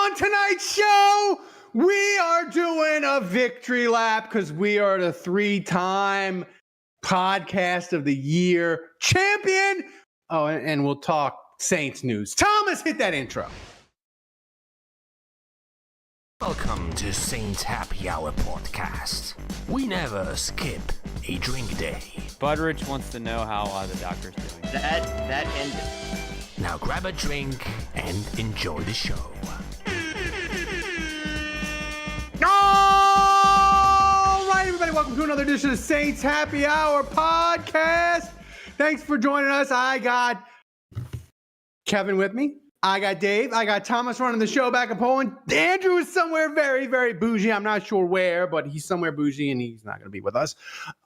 on tonight's show, we are doing a victory lap because we are the 3-time podcast of the year champion. Oh, and we'll talk Saints news. Thomas, hit that intro. Welcome to Saints Happy Hour podcast. We never skip a drink day. Budrich wants to know how the doctor's doing. That ended. Now grab a drink and enjoy the show. All right, everybody, welcome to another edition of Saints Happy Hour podcast. Thanks for joining us. I got Kevin with me. I got Dave. I got Thomas running the show back in Poland. Andrew is somewhere very, very bougie. I'm not sure where, but he's somewhere bougie, and he's not going to be with us.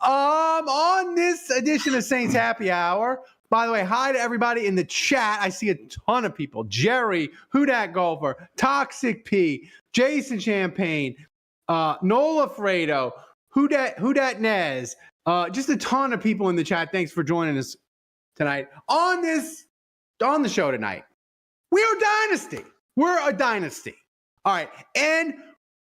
On this edition of Saints Happy Hour, by the way, hi to everybody in the chat. I see a ton of people. Jerry, Who Dat Golfer, Toxic P, Jason Champagne, Nola Fredo, Who Dat Nez. Just a ton of people in the chat. Thanks for joining us tonight. On the show tonight, we are dynasty. We're a dynasty. All right. And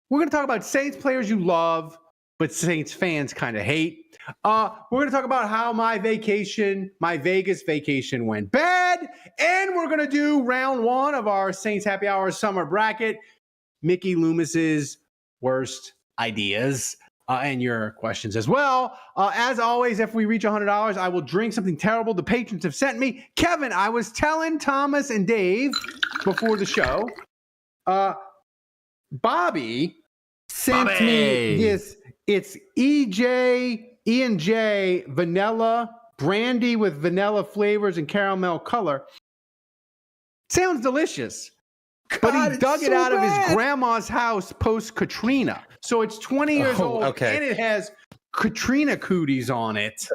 we're going to talk about Saints players you love, but Saints fans kind of hate. We're going to talk about how my Vegas vacation went bad. And we're going to do round one of our Saints Happy Hour summer bracket, Mickey Loomis's worst ideas. And your questions as well. As always, if we reach $100, I will drink something terrible the patrons have sent me. Kevin, I was telling Thomas and Dave before the show, Bobby sent me this. It's E&J vanilla brandy with vanilla flavors and caramel color. Sounds delicious. But he dug it out of his grandma's house post-Katrina. So it's 20 years old, okay. And it has Katrina cooties on it.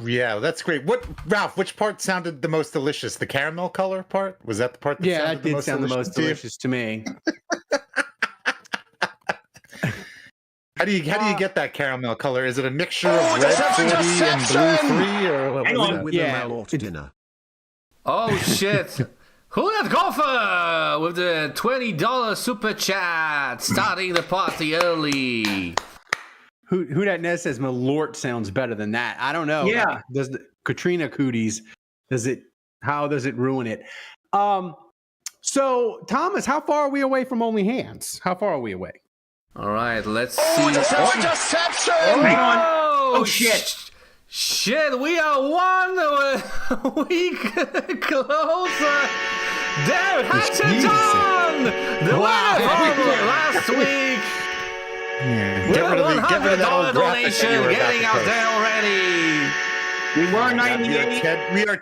Yeah, that's great. Ralph, which part sounded the most delicious? The caramel color part? Was that the part that sounded the most delicious? Yeah, that did sound the most delicious to me. How do you get that caramel color? Is it a mixture of red 40 and blue 3? Or what? Hang on. With a mail-order dinner. Oh, shit. Who Dat Golfer with the $20 super chat, starting the party early. Who Dat Nez says Malort sounds better than that. I don't know. Yeah. Does the Katrina cooties, how does it ruin it? So, Thomas, how far are we away from Only Hands? How far are we away? All right, let's see. Interception! Hang on. Oh, shit. Shit, we are 1 week closer. There, Hutchinson! The winner from last week! Yeah. With a $100 donation getting out there already. We were 98.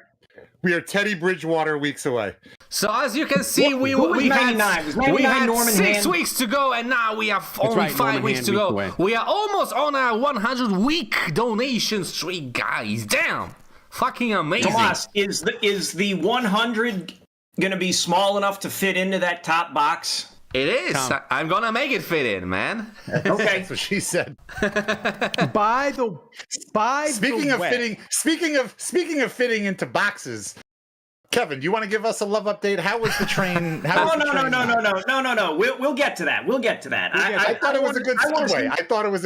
We are Teddy Bridgewater weeks away. So as you can see, we had 6 weeks to go, and now we have only 5 weeks to go. Away. We are almost on our 100-week donation streak, guys. Damn, fucking amazing. Tomas, is the 100 going to be small enough to fit into that top box? It is. Tom. I'm gonna make it fit in, man. Okay, that's what she said. Speaking of fitting into boxes, Kevin, do you want to give us a love update? How was the train? No. We'll get to that. I thought it was a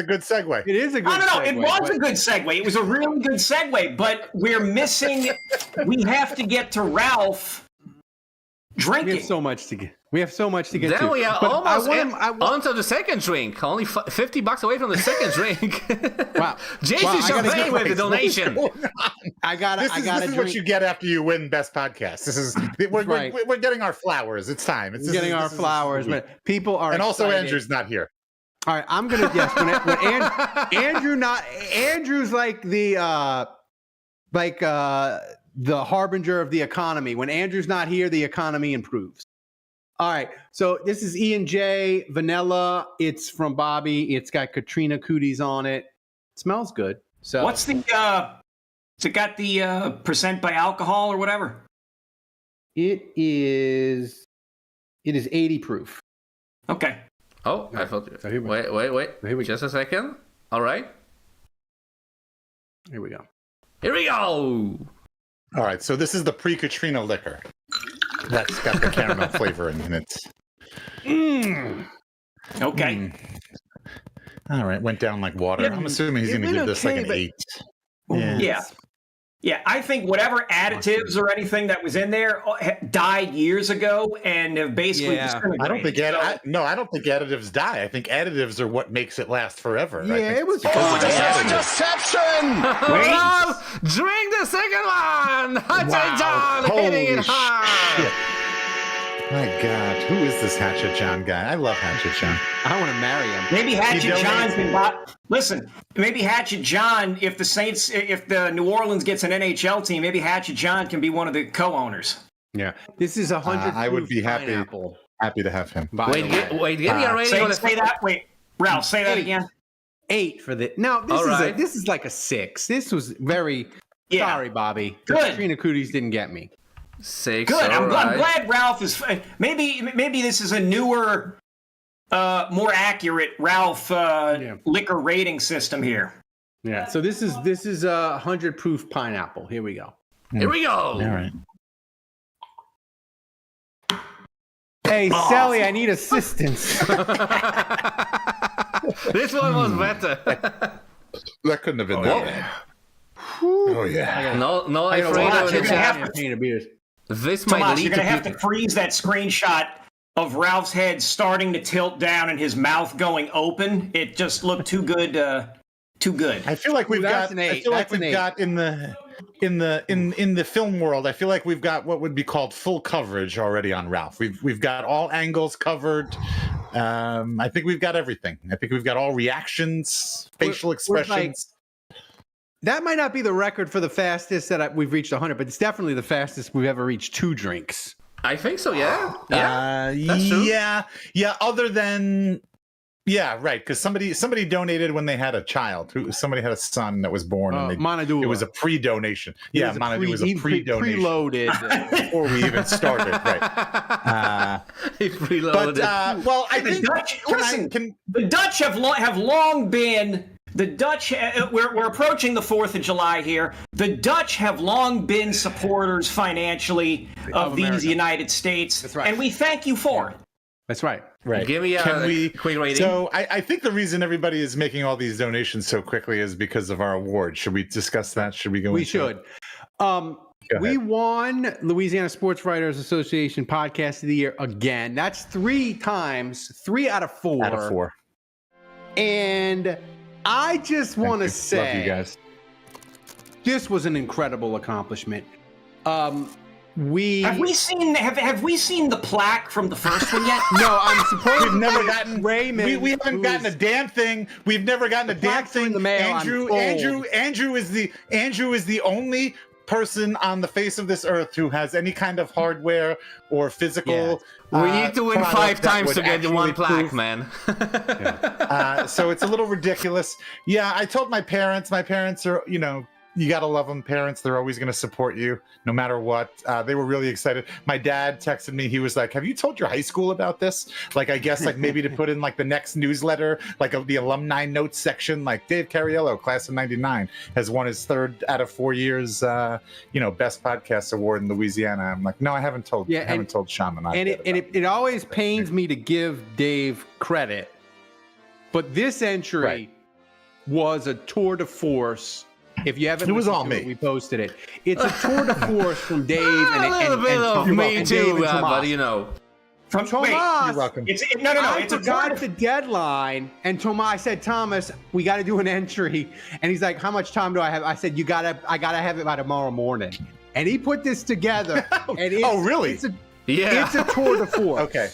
good segue. It is a good segue. No. It was a good segue. It was a really good segue, but we're missing. We have to get to Ralph drinking. We have so much to get. Then to. We are almost onto the second drink. Only $50 away from the second drink. Wow. Jason Champagne with the donation. This is what you get after you win Best Podcast. We're getting our flowers. It's time. We're getting our flowers. But people are and excited. Also Andrew's not here. All right, I'm gonna guess Andrew's like the harbinger of the economy. When Andrew's not here, the economy improves. All right, so this is E&J Vanilla. It's from Bobby. It's got Katrina cooties on it. It smells good. So what's the has it got the percent by alcohol or whatever? It is 80 proof. Okay. Oh, I thought. Wait. Just a second. All right. Here we go. All right, so this is the pre-Katrina liquor. That's got the caramel flavor in it. Okay. All right, went down like water. I'm assuming he's going to give this like an 8. Yeah, I think whatever additives or anything that was in there died years ago and have basically disintegrated. I don't think I don't think additives die. I think additives are what makes it last forever. Yeah, it was deception. Drink the second one. Hatchet John hitting it hard. My God, who is this Hatchet John guy? I love Hatchet John. I want to marry him. Maybe Hatchet John can listen. Maybe Hatchet John, if the New Orleans gets an NHL team, maybe Hatchet John can be one of the co-owners. Yeah, this is 100. I would be happy to have him. Wait, get me already. Say that. Wait, Ralph, say that again. 8 for the. Now this is like a 6. This was very. Sorry, Bobby. Good. Katrina Cooties didn't get me. 6. Good. I'm glad Ralph is. Maybe this is a newer, more accurate Ralph liquor rating system here. Yeah. So this is 100 proof pineapple. Here we go. Here we go. All right. Hey, Sally, I need assistance. This one was better. That couldn't have been that bad. Oh yeah. No, I'm afraid of the chat. This might Tomas, lead you're going to have to freeze that screenshot of Ralph's head starting to tilt down and his mouth going open. It just looked too good. Too good. I feel like we've got in the film world. I feel like we've got what would be called full coverage already on Ralph. We've got all angles covered. I think we've got everything. I think we've got all reactions, facial expressions. That might not be the record for the fastest that we've reached 100, but it's definitely the fastest we've ever reached 2 drinks. I think so. Yeah. That's true. Yeah. Other than. Yeah, right. Because somebody donated when they had a child. Somebody had a son that was born, and it was a pre-donation. Yeah, Monadou was a pre-donation. Preloaded before we even started. Right. He preloaded. But well, I think the Dutch have long been. The Dutch, we're approaching the 4th of July here. The Dutch have long been supporters financially of these United States. That's right. And we thank you for it. That's right. Right. Give me a quick rating. So I think the reason everybody is making all these donations so quickly is because of our award. Should we discuss that? Should we go We into should. We won Louisiana Sports Writers Association Podcast of the Year again. That's 3 times, 3 out of 4. Out of 4. And I just want to say, love you guys. This was an incredible accomplishment. Have we seen the plaque from the first one yet? No, I'm supposed. We've never gotten Raymond. We haven't gotten a damn thing. We've never gotten a damn thing. In the mail, Andrew is the only person on the face of this earth who has any kind of hardware or physical. We need to win 5 times to get the one plaque, man. So it's a little ridiculous. Yeah, I told my parents. My parents are, you got to love them, parents. They're always going to support you no matter what. They were really excited. My dad texted me. He was like, have you told your high school about this? Like, I guess like maybe to put in like the next newsletter, like the alumni notes section, like Dave Cariello, class of 99, has won his 3rd out of 4 years, best podcast award in Louisiana. I'm like, no, I haven't told Sean. And it always pains me to give Dave credit, but this entry was a tour de force. If you haven't, it was all me. We posted it. It's a tour de force from Dave and a little bit of me too, but from Tomas. You're welcome. I forgot the deadline, and I said, Thomas, we got to do an entry, and he's like, how much time do I have? I said, I gotta have it by tomorrow morning, and he put this together. And really? It's a tour de force. Okay.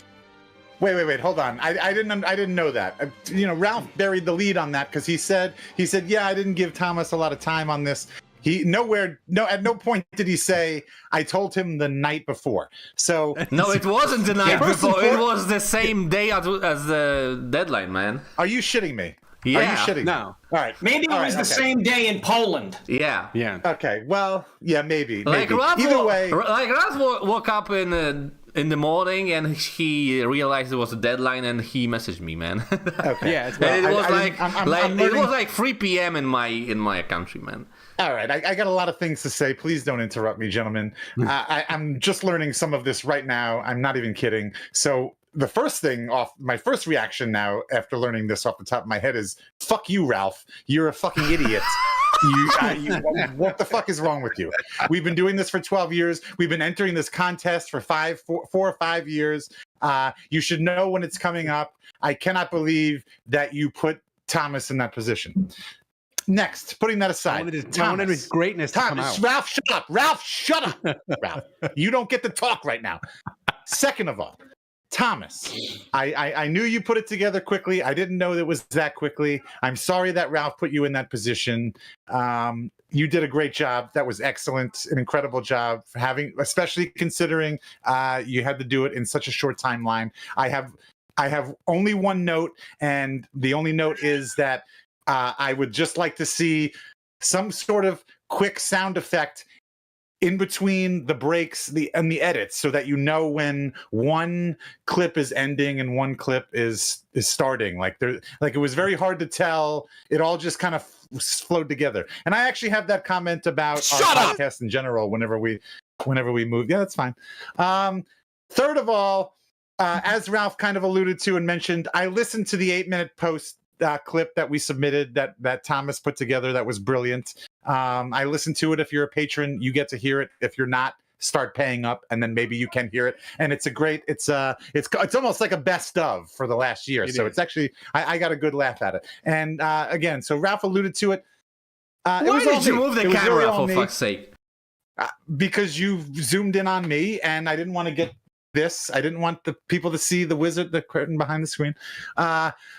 Wait, hold on. I didn't know that. Ralph buried the lead on that because he said, yeah, I didn't give Thomas a lot of time on this. At no point did he say, I told him the night before. So no, it wasn't the night before. It was the same day as the deadline, man. Are you shitting me? Yeah. Are you shitting? No. All right. Maybe it was the same day in Poland. Yeah. Okay. Well, yeah, maybe. Either way. Like Ralph woke up in the morning and he realized it was a deadline and he messaged me, man. Okay. Yeah. And it was like 3 p.m. in my country, man. All right, I got a lot of things to say. Please don't interrupt me, gentlemen. I'm just learning some of this right now. I'm not even kidding. So the first thing my first reaction now after learning this off the top of my head is, fuck you, Ralph. You're a fucking idiot. What the fuck is wrong with you? We've been doing this for 12 years. We've been entering this contest for 4 or 5 years. You should know when it's coming up. I cannot believe that you put Thomas in that position. Next, putting that aside, I wanted his greatness to come out. Ralph, shut up. Ralph, shut up. Ralph, you don't get to talk right now. Second of all, Thomas, I knew you put it together quickly. I didn't know that it was that quickly. I'm sorry that Ralph put you in that position. You did a great job. That was excellent, an incredible job, especially considering you had to do it in such a short timeline. I have only one note, and the only note is that I would just like to see some sort of quick sound effect in between the breaks and the edits, so that you know when one clip is ending and one clip is starting. Like it was very hard to tell. It all just kind of flowed together. And I actually have that comment about our podcast in general whenever we move. Yeah, that's fine. Third of all, as Ralph kind of alluded to and mentioned, I listened to the 8-minute post clip that we submitted that Thomas put together. That was brilliant. I listened to it. If you're a patron, you get to hear it. If you're not, start paying up, and then maybe you can hear it. And it's it's almost like a best of for the last year. It's actually I got a good laugh at it. And again, so Ralph alluded to it. Why did you move the camera, for fuck's sake? Because you zoomed in on me, and I didn't want to get this. I didn't want the people to see the curtain behind the screen.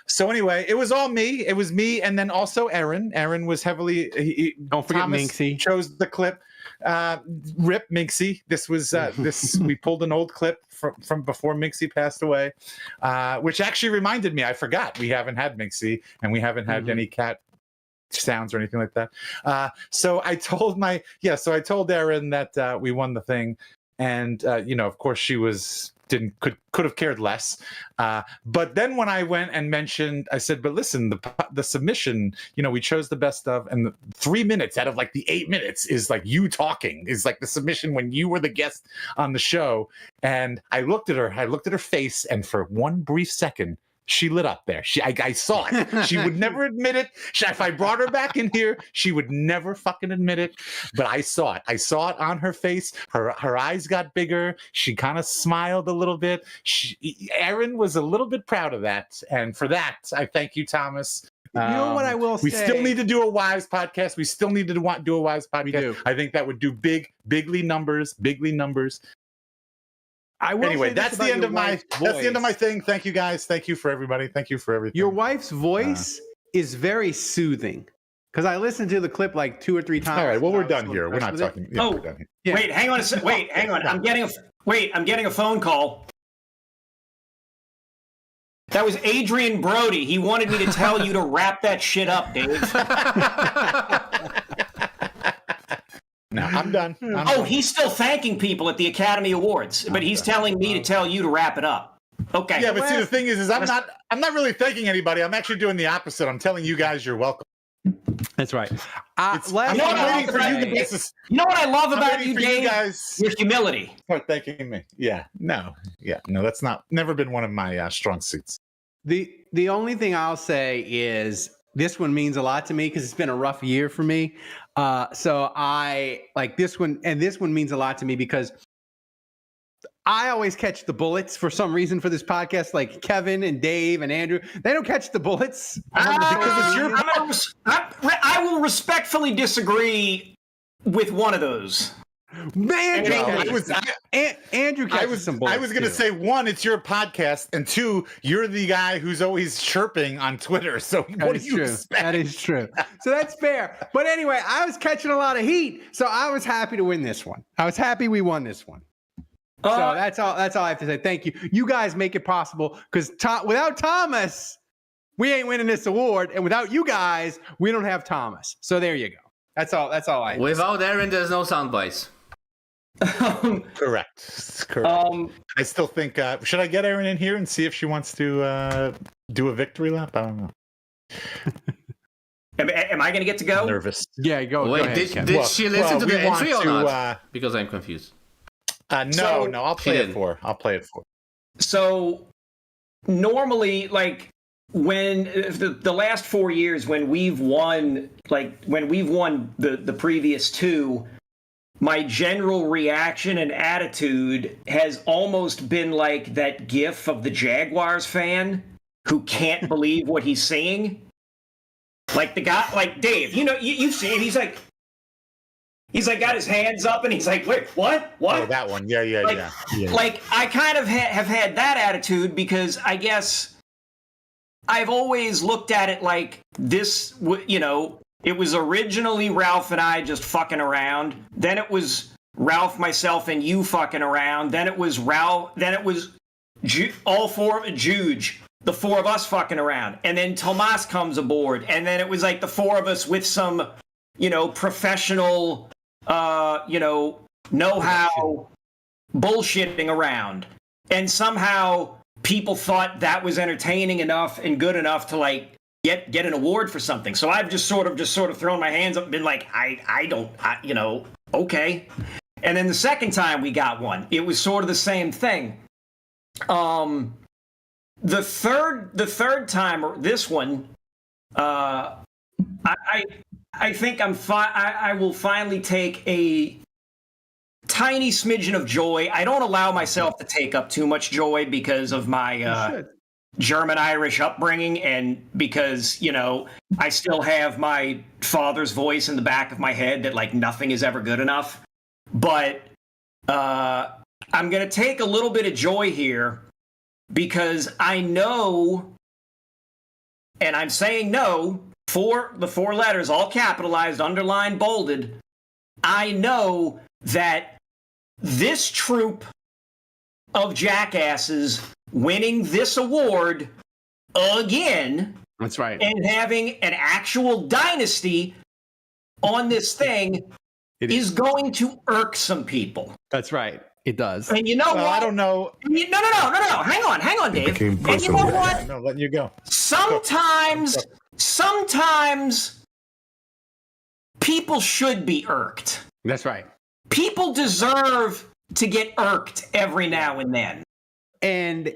So anyway, it was all me. It was me, and then also Aaron. Aaron was heavily. Don't forget Thomas Minxie. Chose the clip. Rip Minxie. This was this. We pulled an old clip from before Minxie passed away, which actually reminded me. I forgot we haven't had Minxie, and we haven't had any cat sounds or anything like that. So I told Aaron that we won the thing. And of course, she could have cared less. But then when I went and mentioned, I said, "But listen, the submission, we chose the best of, and the 3 minutes out of like the 8 minutes is like you talking, is like the submission when you were the guest on the show." And I looked at her face, and for one brief second, she lit up there. I saw it. She would never admit it. If I brought her back in here, she would never fucking admit it. But I saw it. I saw it on her face. Her eyes got bigger. She kind of smiled a little bit. Aaron was a little bit proud of that. And for that, I thank you, Thomas. You know what I will say? We still need to do a Wives podcast. We still need to do a Wives podcast. We do. I think that would do bigly numbers. Anyway, that's the end of my thing. Thank you guys. Thank you for everybody. Thank you for everything. Your wife's voice is very soothing, because I listened to the clip like 2 or 3 times. All right, well, we're done here. We're not talking. Yeah, we're done here. Yeah. Wait, hang on a second. Wait, hang on. I'm getting a phone call. That was Adrian Brody. He wanted me to tell you to wrap that shit up, Dave. No, I'm done. He's still thanking people at the Academy Awards, but he's telling me to tell you to wrap it up. Okay. Yeah, but see, the thing is I'm not really thanking anybody. I'm actually doing the opposite. I'm telling you guys you're welcome. That's right. I'm waiting for you guys. You know what I love about you, Dave? Your humility. Start thanking me. Yeah. No. That's never been one of my strong suits. The only thing I'll say is this one means a lot to me because it's been a rough year for me. So I like this one, and this one means a lot to me because I always catch the bullets for some reason for this podcast. Like Kevin and Dave and Andrew, they don't catch the bullets. I will respectfully disagree with one of those. Man, Andrew catches some bullets. I was going to say, 1, it's your podcast, and 2, you're the guy who's always chirping on Twitter. So what do you expect? That is true. So that's fair. But anyway, I was catching a lot of heat, so I was happy to win this one. I was happy we won this one. So that's all I have to say. Thank you. You guys make it possible, because without Thomas, we ain't winning this award, and without you guys, we don't have Thomas. So there you go. That's all I have. Without Aaron, there's no soundbites. Correct. I still think should I get Erin in here and see if she wants to do a victory lap? I don't know. Am I going to get to go? I'm nervous. Yeah, go. Wait, go ahead, did she listen to the entry or not? Because I'm confused. No, I'll play it for. So normally, like, when the last 4 years when we've won the previous two, my general reaction and attitude has almost been like that gif of the Jaguars fan who can't believe what he's seeing. Like the guy, like Dave, you've seen, he's like got his hands up and he's like, wait, what? Oh, that one. Yeah. Like I kind of have had that attitude because I guess I've always looked at it like this, it was originally Ralph and I just fucking around. Then it was Ralph, myself, and you fucking around. Then it was Ralph. Then it was all four of Juge, the four of us fucking around. And then Tomas comes aboard. And then it was like the four of us with some, professional, know-how bullshitting around. And somehow people thought that was entertaining enough and good enough to like get an award for something. So I've just sort of thrown my hands up and been like, okay. And then the second time we got one, it was sort of the same thing. The third time, or this one, I think I will finally take a tiny smidgen of joy. I don't allow myself to take up too much joy because of my German-Irish upbringing and because, I still have my father's voice in the back of my head that, like, nothing is ever good enough. But I'm going to take a little bit of joy here because I know, and I'm saying no, for the four letters, all capitalized, underlined, bolded, I know that this troupe of jackasses winning this award again. That's right. And having an actual dynasty on this thing is going to irk some people. That's right. It does. And you know what? I don't know. No. Hang on, Dave. And you know what? No, letting you go. Sometimes people should be irked. That's right. People deserve to get irked every now and then. And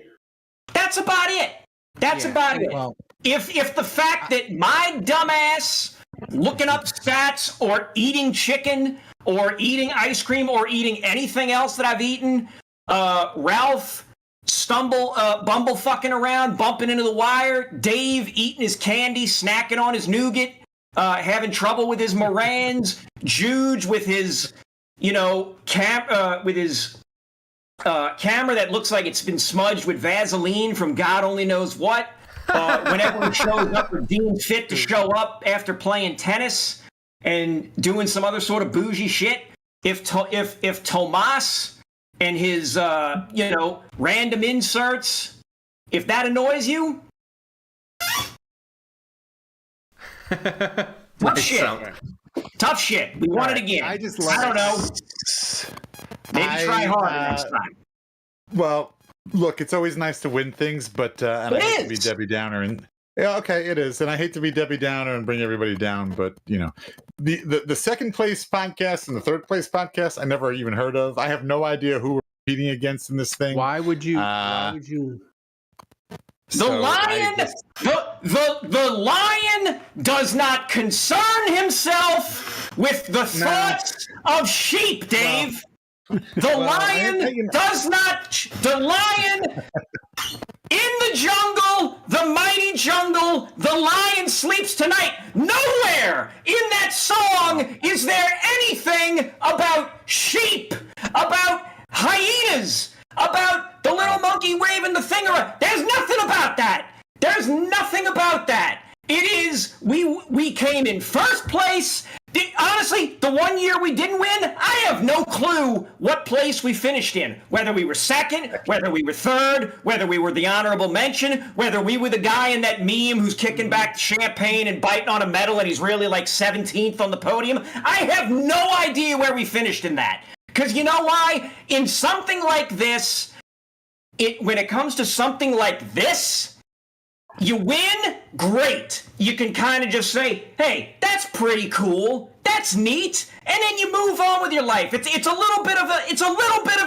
that's about it. That's about it. Well, if the fact that my dumbass looking up stats or eating chicken or eating ice cream or eating anything else that I've eaten, Ralph bumble fucking around, bumping into the wire, Dave eating his candy, snacking on his nougat, having trouble with his meringues, Juge with his, camera that looks like it's been smudged with Vaseline from God only knows what. Whenever he shows up or deemed fit to show up after playing tennis and doing some other sort of bougie shit. If Tomas and his random inserts, if that annoys you, tough shit. We want it again. I don't know. Maybe try harder next time. Well, look, it's always nice to win things, but and I hate to be Debbie Downer, and it is, and I hate to be Debbie Downer and bring everybody down, but the second place podcast and the third place podcast I never even heard of. I have no idea who we're competing against in this thing. Why would you? The lion does not concern himself with the thoughts of sheep, Dave. The lion in the jungle, the mighty jungle, the lion sleeps tonight. Nowhere in that song is there anything about sheep, about hyenas, about the little monkey waving the finger. There's nothing about that. There's nothing about that. It is, we came in first place. Honestly, the 1 year we didn't win, I have no clue what place we finished in. Whether we were second, whether we were third, whether we were the honorable mention, whether we were the guy in that meme who's kicking back the champagne and biting on a medal and he's really like 17th on the podium. I have no idea where we finished in that. Because you know why? In something like this, when it comes to something like this, you win, great. You can kind of just say, hey, that's pretty cool. That's neat. And then you move on with your life. It's a little bit of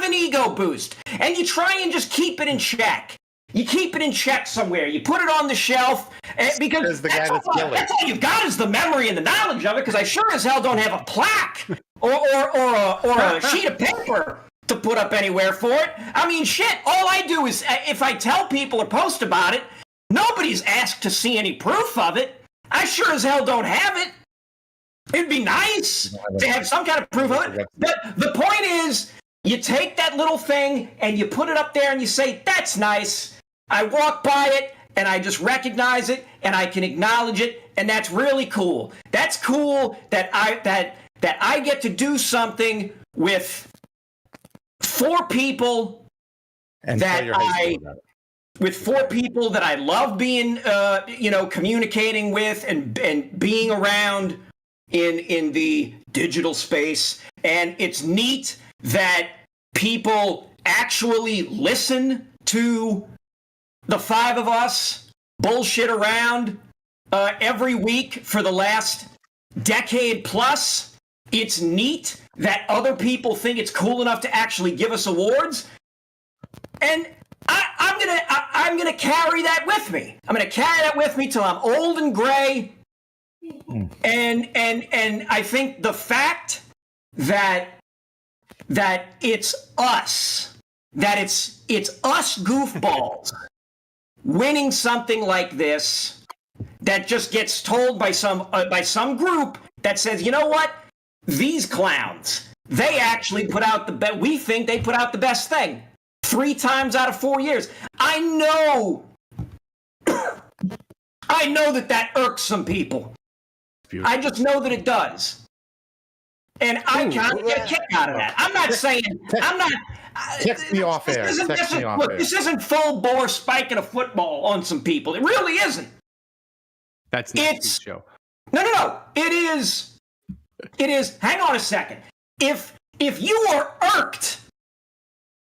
an ego boost. And you try and just keep it in check. You keep it in check somewhere. You put it on the shelf because the guy that's that's all you've got is the memory and the knowledge of it. Because I sure as hell don't have a plaque or a sheet of paper to put up anywhere for it. I mean, shit. All I do is if I tell people or post about it, nobody's asked to see any proof of it. I sure as hell don't have it. It'd be nice to have some kind of proof of it. But the point is, you take that little thing and you put it up there and you say, that's nice. I walk by it and I just recognize it and I can acknowledge it, and that's really cool. That's cool that I get to do something with 4 people with 4 people that I love being communicating with and being around in the digital space. And it's neat that people actually listen to the 5 of us bullshit around every week for the last decade plus. It's neat that other people think it's cool enough to actually give us awards, and I'm gonna carry that with me. I'm gonna carry that with me till I'm old and gray. And I think the fact that it's us, that it's us goofballs winning something like this, that just gets told by some group that says, you know what, these clowns, they actually put out we think they put out the best thing 3 times out of 4 years. I know that irks some people. I just know that it does. And I kind of get a kick out of that. I'm not saying, Text me off air. This isn't full bore spiking a football on some people. It really isn't. That's not the show. No. It is. Hang on a second. If you are irked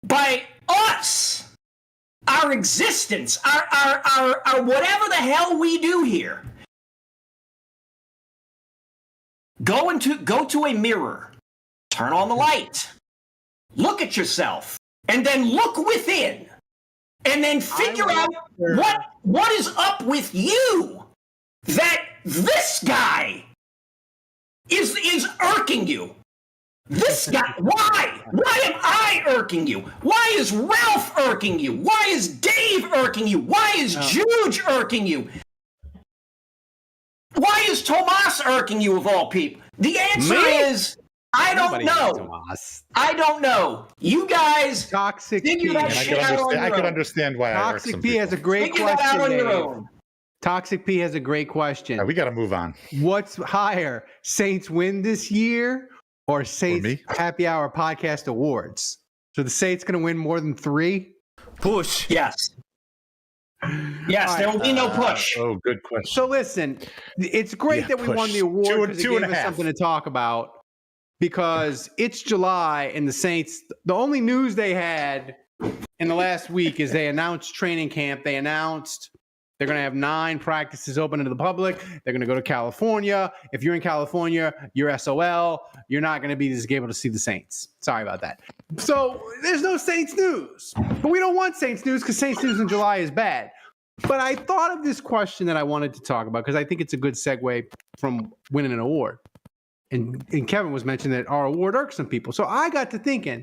by us, our existence, our whatever the hell we do here, go to a mirror, turn on the light, look at yourself, and then look within, and then figure out what is up with you that this guy is irking you. This guy, why? Why am I irking you? Why is Ralph irking you? Why is Dave irking you? Why is Juge irking you? Why is Tomas irking you of all people? The answer is, I don't know. I don't know. You guys Toxic figure P. that shit out on your own. I could understand why Toxic P has a great Figure that out on question, your Dave. own. Toxic P has a great question. We got to move on. What's higher, Saints win this year or Saints Happy Hour Podcast Awards? So the Saints going to win more than 3? Push. Yes. Yes, there will be no push. Good question. So listen, it's great that we won the award because it gave us something to talk about, because it's July and the Saints, the only news they had in the last week is they announced training camp. They announced they're going to have 9 practices open to the public. They're going to go to California. If you're in California, you're SOL. You're not going to be able to see the Saints. Sorry about that. So there's no Saints news. But we don't want Saints news because Saints news in July is bad. But I thought of this question that I wanted to talk about because I think it's a good segue from winning an award. And Kevin was mentioning that our award irks some people. So I got to thinking,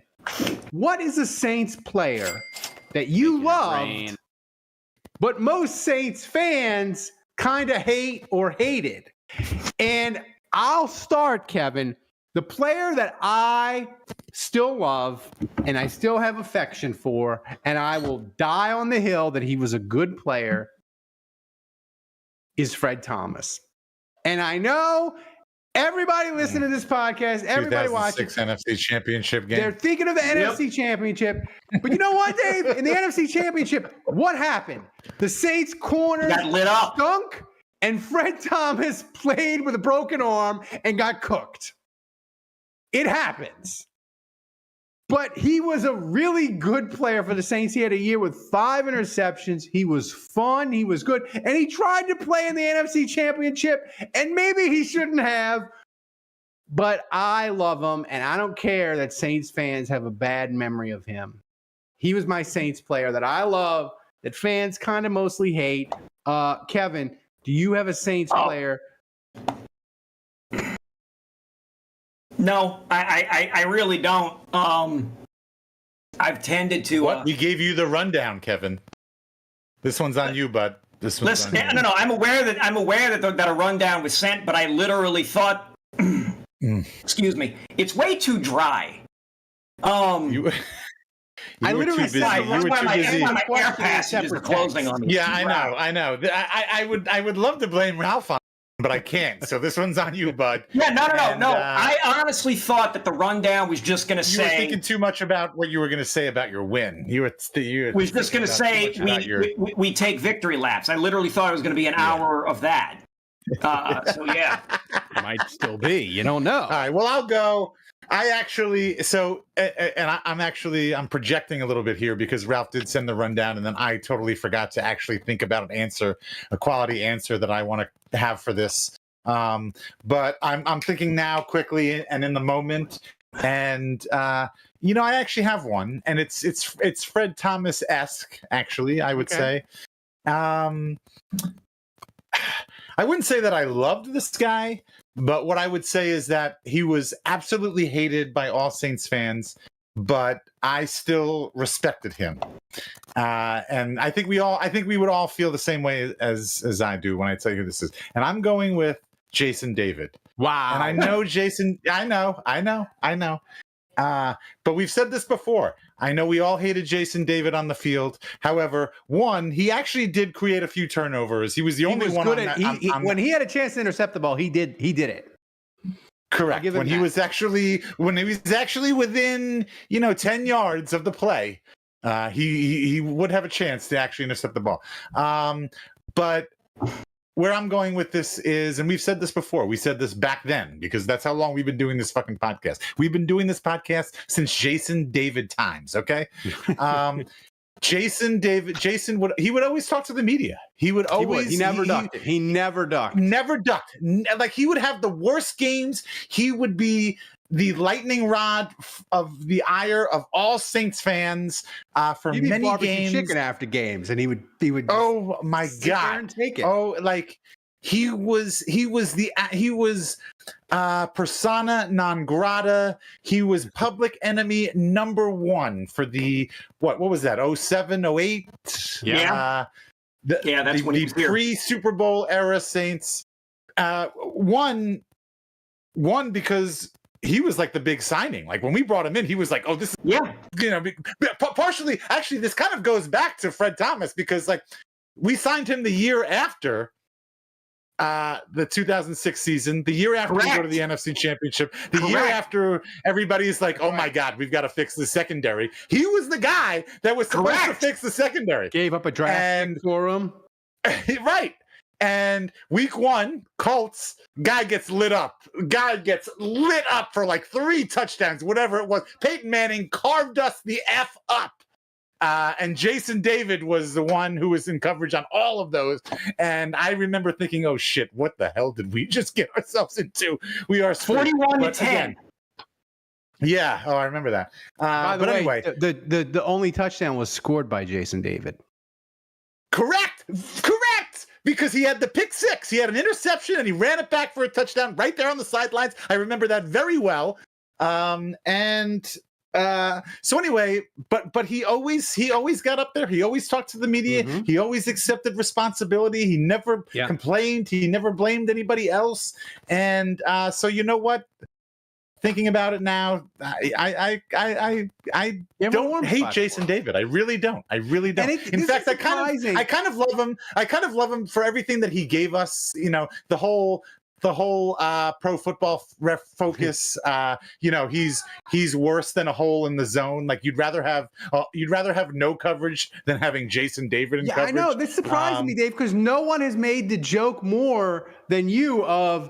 what is a Saints player that you loved, but most Saints fans kind of hate or hated? And I'll start, Kevin. The player that I still love and I still have affection for, and I will die on the hill that he was a good player, is Fred Thomas. And I know everybody listening to this podcast, everybody watching, 2006 NFC Championship game. they're thinking of the NFC Championship. But you know what, Dave? In the NFC Championship, what happened? The Saints corners Got lit up. stunk, and Fred Thomas played with a broken arm and got cooked. It happens. But he was a really good player for the Saints. He had a year with 5 interceptions. He was fun. He was good. And he tried to play in the NFC Championship, and maybe he shouldn't have. But I love him, and I don't care that Saints fans have a bad memory of him. He was my Saints player that I love that fans kind of mostly hate. Kevin, do you have a Saints player? No, I really don't. I've tended to. What? We gave you the rundown, Kevin. This one's on you, bud. This one's on you. No. I'm aware that a rundown was sent, but I literally thought, excuse me, it's way too dry. You I literally said that's why my air passages are closing on me. Yeah, I know. I would love to blame Ralph on, but I can't. So this one's on you, bud. Yeah, no. I honestly thought that the rundown was just going to say. You were thinking too much about what you were going to say about your win. You was just going to say we take victory laps. I literally thought it was going to be an hour of that. So yeah, it might still be. You don't know. All right. Well, I'll go. I'm projecting a little bit here because Ralph did send the rundown, and then I totally forgot to actually think about a quality answer that I want to have for this. But I'm thinking now quickly and in the moment, and I actually have one, and it's Fred Thomas-esque, actually, I would say. I wouldn't say that I loved this guy, but what I would say is that he was absolutely hated by all Saints fans, but I still respected him. And I think we would all feel the same way as I do when I tell you who this is. And I'm going with Jason David. Wow. And I know Jason, I know. But we've said this before. I know we all hated Jason David on the field. However, he actually did create a few turnovers. He was the only one. When he had a chance to intercept the ball, he did it. Correct. When he was actually within 10 yards of the play, he would have a chance to actually intercept the ball. But where I'm going with this is, and we've said this before, we said this back then, because that's how long we've been doing this fucking podcast. We've been doing this podcast since Jason David times, okay? Jason would always talk to the media. He never ducked. Never ducked. Like, he would have the worst games. He would be the lightning rod of the ire of all Saints fans for many games. Chicken after games, and he would. Oh my God! Take it. Oh, like he was persona non grata. He was public enemy number one for the what was that? 07, 08? Yeah. That's when he was here. Pre-Super Bowl era Saints. One because he was like the big signing. Like, when we brought him in, he was like, "Oh, this is partially." Actually, this kind of goes back to Fred Thomas, because like we signed him the year after the 2006 season, the year after we go to the NFC Championship, the year after everybody's like, "Oh my God, we've got to fix the secondary." He was the guy that was supposed to fix the secondary. Gave up a draft for him. Right. And week 1, Colts, guy gets lit up for like 3 touchdowns, whatever it was. Peyton Manning carved us the F up. And Jason David was the one who was in coverage on all of those. And I remember thinking, oh shit, what the hell did we just get ourselves into? We are 41-10. Yeah. Oh, I remember that. By the way, anyway, the only touchdown was scored by Jason David. Correct. Because he had the pick 6. He had an interception and he ran it back for a touchdown right there on the sidelines. I remember that very well. So anyway, but he always got up there. He always talked to the media. Mm-hmm. He always accepted responsibility. He never complained. He never blamed anybody else. And so you know what? Thinking about it now, I don't hate Jason David. I really don't. In fact, I kind of love him. I kind of love him for everything that he gave us. You know, the whole pro football ref focus. He's worse than a hole in the zone. Like, you'd rather have no coverage than having Jason David in coverage. I know. This surprised me, Dave, because no one has made the joke more than you of.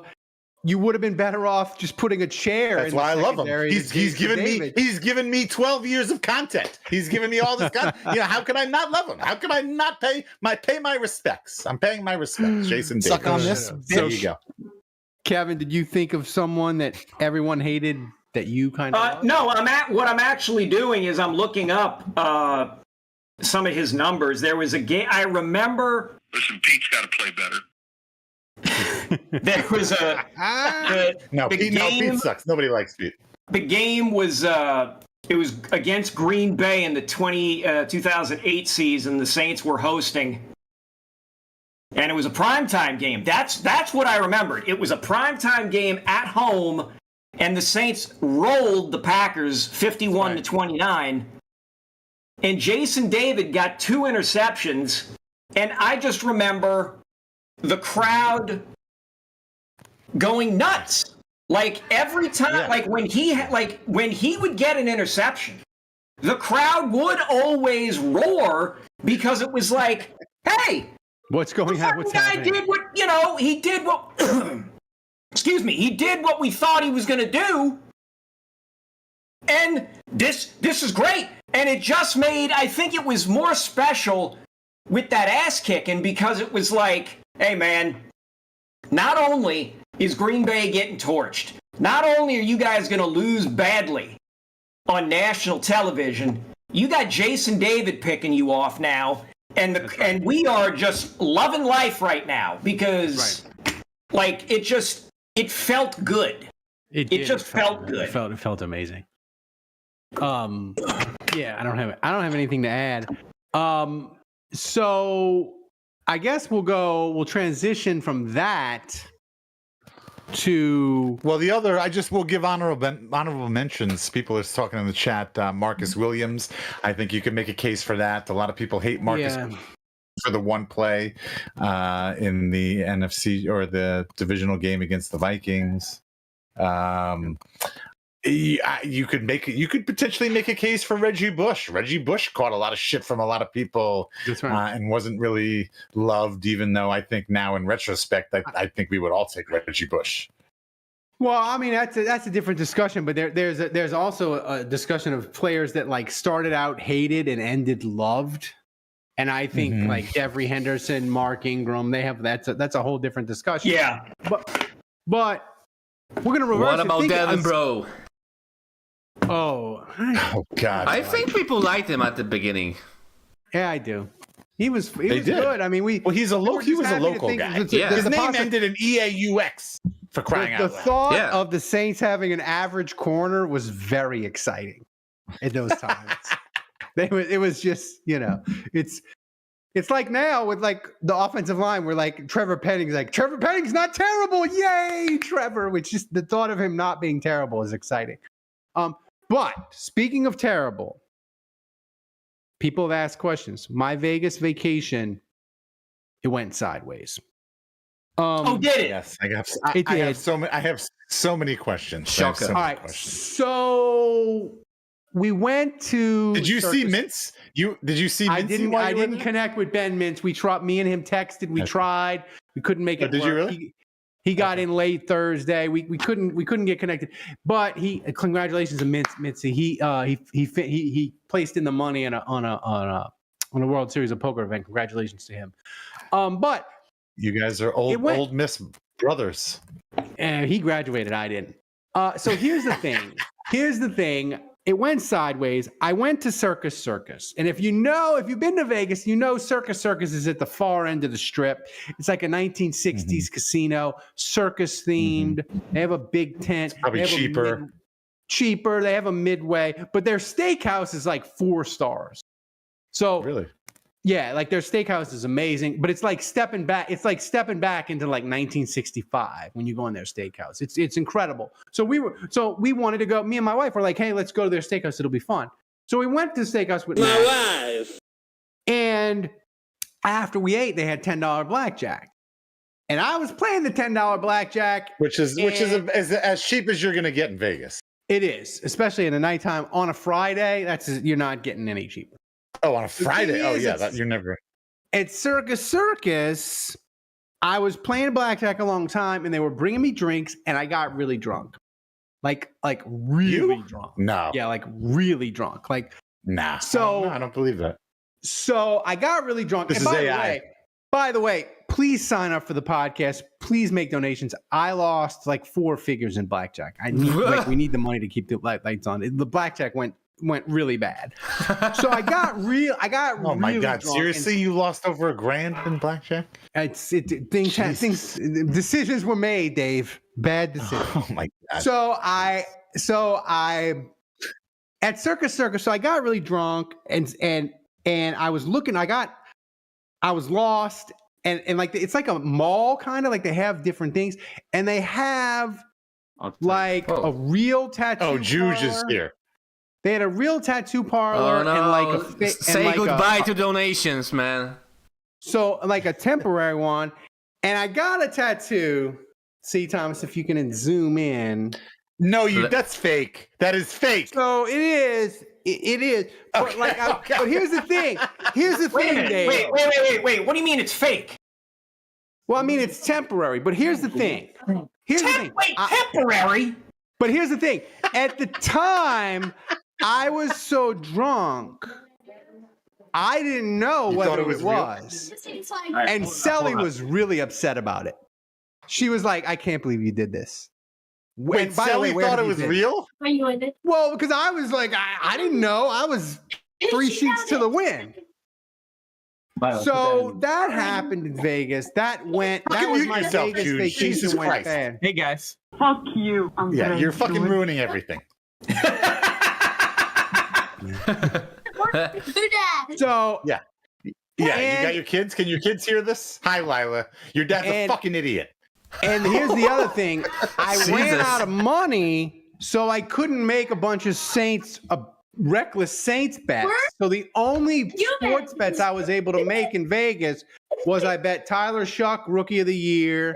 You would have been better off just putting a chair. That's why I love him. He's given me 12 years of content. He's given me all this content. How can I not love him? How can I not pay my respects? I'm paying my respects. Jason Davis. Suck on this. There you go. Kevin, did you think of someone that everyone hated that you kind of? No. What I'm actually doing is I'm looking up some of his numbers. There was a game I remember. Listen, Pete's got to play better. There was Pete sucks. Nobody likes Pete. The game was it was against Green Bay in the 2008 season. The Saints were hosting, and it was a primetime game. That's what I remembered. It was a primetime game at home, and the Saints rolled the Packers 51-29. And Jason David got 2 interceptions, and I just remember the crowd going nuts. Like every time, like when he would get an interception, the crowd would always roar because it was like, "Hey, what's going on? What's happening?" Did what he did what. Excuse me. He did what we thought he was going to do, and this is great. And it just made, I think it was more special with that ass kicking because it was like, hey man, not only is Green Bay getting torched, not only are you guys going to lose badly on national television, you got Jason David picking you off now, and we are just loving life right now because like it felt good. It just felt good. It felt amazing. Yeah, I don't have anything to add. So I guess we'll transition from that to we'll give honorable mentions. People are talking in the chat. Marcus Williams, I think you could make a case for that. A lot of people hate Marcus for the one play in the NFC or the divisional game against the Vikings. You could potentially make a case for Reggie Bush. Reggie Bush caught a lot of shit from a lot of people. That's right. And wasn't really loved, even though I think now in retrospect, I think we would all take Reggie Bush. Well, I mean, that's a different discussion, but there's also a discussion of players that like started out hated and ended loved. And I think like Jeffrey Henderson, Mark Ingram, that's a whole different discussion. Yeah. But we're going to reverse. What about Devin, bro? Oh God! I think people liked him at the beginning. Yeah, I do. He was good. I mean, he was a local guy. His name ended in EAUX for crying out loud. The thought of the Saints having an average corner was very exciting at those times. It was just, it's like now with like the offensive line where like Trevor Penning's not terrible. Yay, Trevor. Which just the thought of him not being terrible is exciting. But speaking of terrible, people have asked questions. My Vegas vacation, it went sideways. Did it? Yes, I have so many questions. Shocker. All right, so we went to. Did you see Mintz? Did you see Mintz? I didn't connect with Ben Mintz. Me and him texted. We tried. We couldn't make it did work. You really? He got in late Thursday. We couldn't get connected. But congratulations to Mintz. He placed in the money on a World Series of Poker event. Congratulations to him. But you guys are old Miss brothers. And he graduated. I didn't. So here's the thing. It went sideways. I went to Circus. And if you've been to Vegas, Circus is at the far end of the strip. It's like a 1960s casino, circus themed. They have a big tent. Probably cheaper. They have a midway, but their steakhouse is like 4 stars. So really? Yeah, like their steakhouse is amazing, but it's like stepping back. It's like stepping back into like 1965 when you go in their steakhouse. It's incredible. So we wanted to go. Me and my wife were like, "Hey, let's go to their steakhouse. It'll be fun." So we went to the steakhouse with my wife. And after we ate, they had $10 blackjack, and I was playing the $10 blackjack, which is as cheap as you're going to get in Vegas. It is, especially in the nighttime on a Friday. You're not getting any cheaper. Oh, on a Friday? Oh, yeah. You're never. At Circus, I was playing blackjack a long time, and they were bringing me drinks, and I got really drunk. Like really drunk. No. Yeah, like really drunk. Like, nah. So I don't believe that. So I got really drunk. This is AI. By the way, please sign up for the podcast. Please make donations. I lost like 4 figures in blackjack. We need the money to keep the lights on. The blackjack went went really bad. So I got Oh my really God! drunk, Seriously, you lost over $1,000 in blackjack? Decisions were made, Dave. Bad decisions. Oh my God! So I at Circus, so I got really drunk and I was looking. I was lost and like it's like a mall kind of like they have different things and they have like a real tattoo. Oh, Juge is parlor. here. They had a real tattoo parlor Oh, no. and like say like goodbye to donations, man. So like a temporary one, and I got a tattoo. See, Thomas, if you can zoom in. No, that's fake. That is fake. So it is. It is. But Okay, like, okay. but here's the thing. Here's the Wait a thing, minute. Dave. Wait. What do you mean it's fake? Well, I mean it's temporary, but here's the thing. Temporary? But here's the thing. At the time, I was so drunk, I didn't know what it was. And Sally was really upset about it. She was like, "I can't believe you did this." Wait, Sally thought it was real? Well, because I was like, I didn't know. I was 3 sheets to the wind. So that happened in Vegas. That was my yourself, Vegas Jude. vacation Jesus went Christ. bad. Hey guys. Fuck you. Yeah, you're fucking ruining everything. So Yeah, you got your kids. Can your kids hear this? Hi, Lila. Your dad's a fucking idiot. And here's the other thing. I ran Jesus. out of money, so I couldn't make a bunch of reckless Saints bets. So the only sports bets I was able to make in Vegas was I bet Tyler Shuck, Rookie of the Year,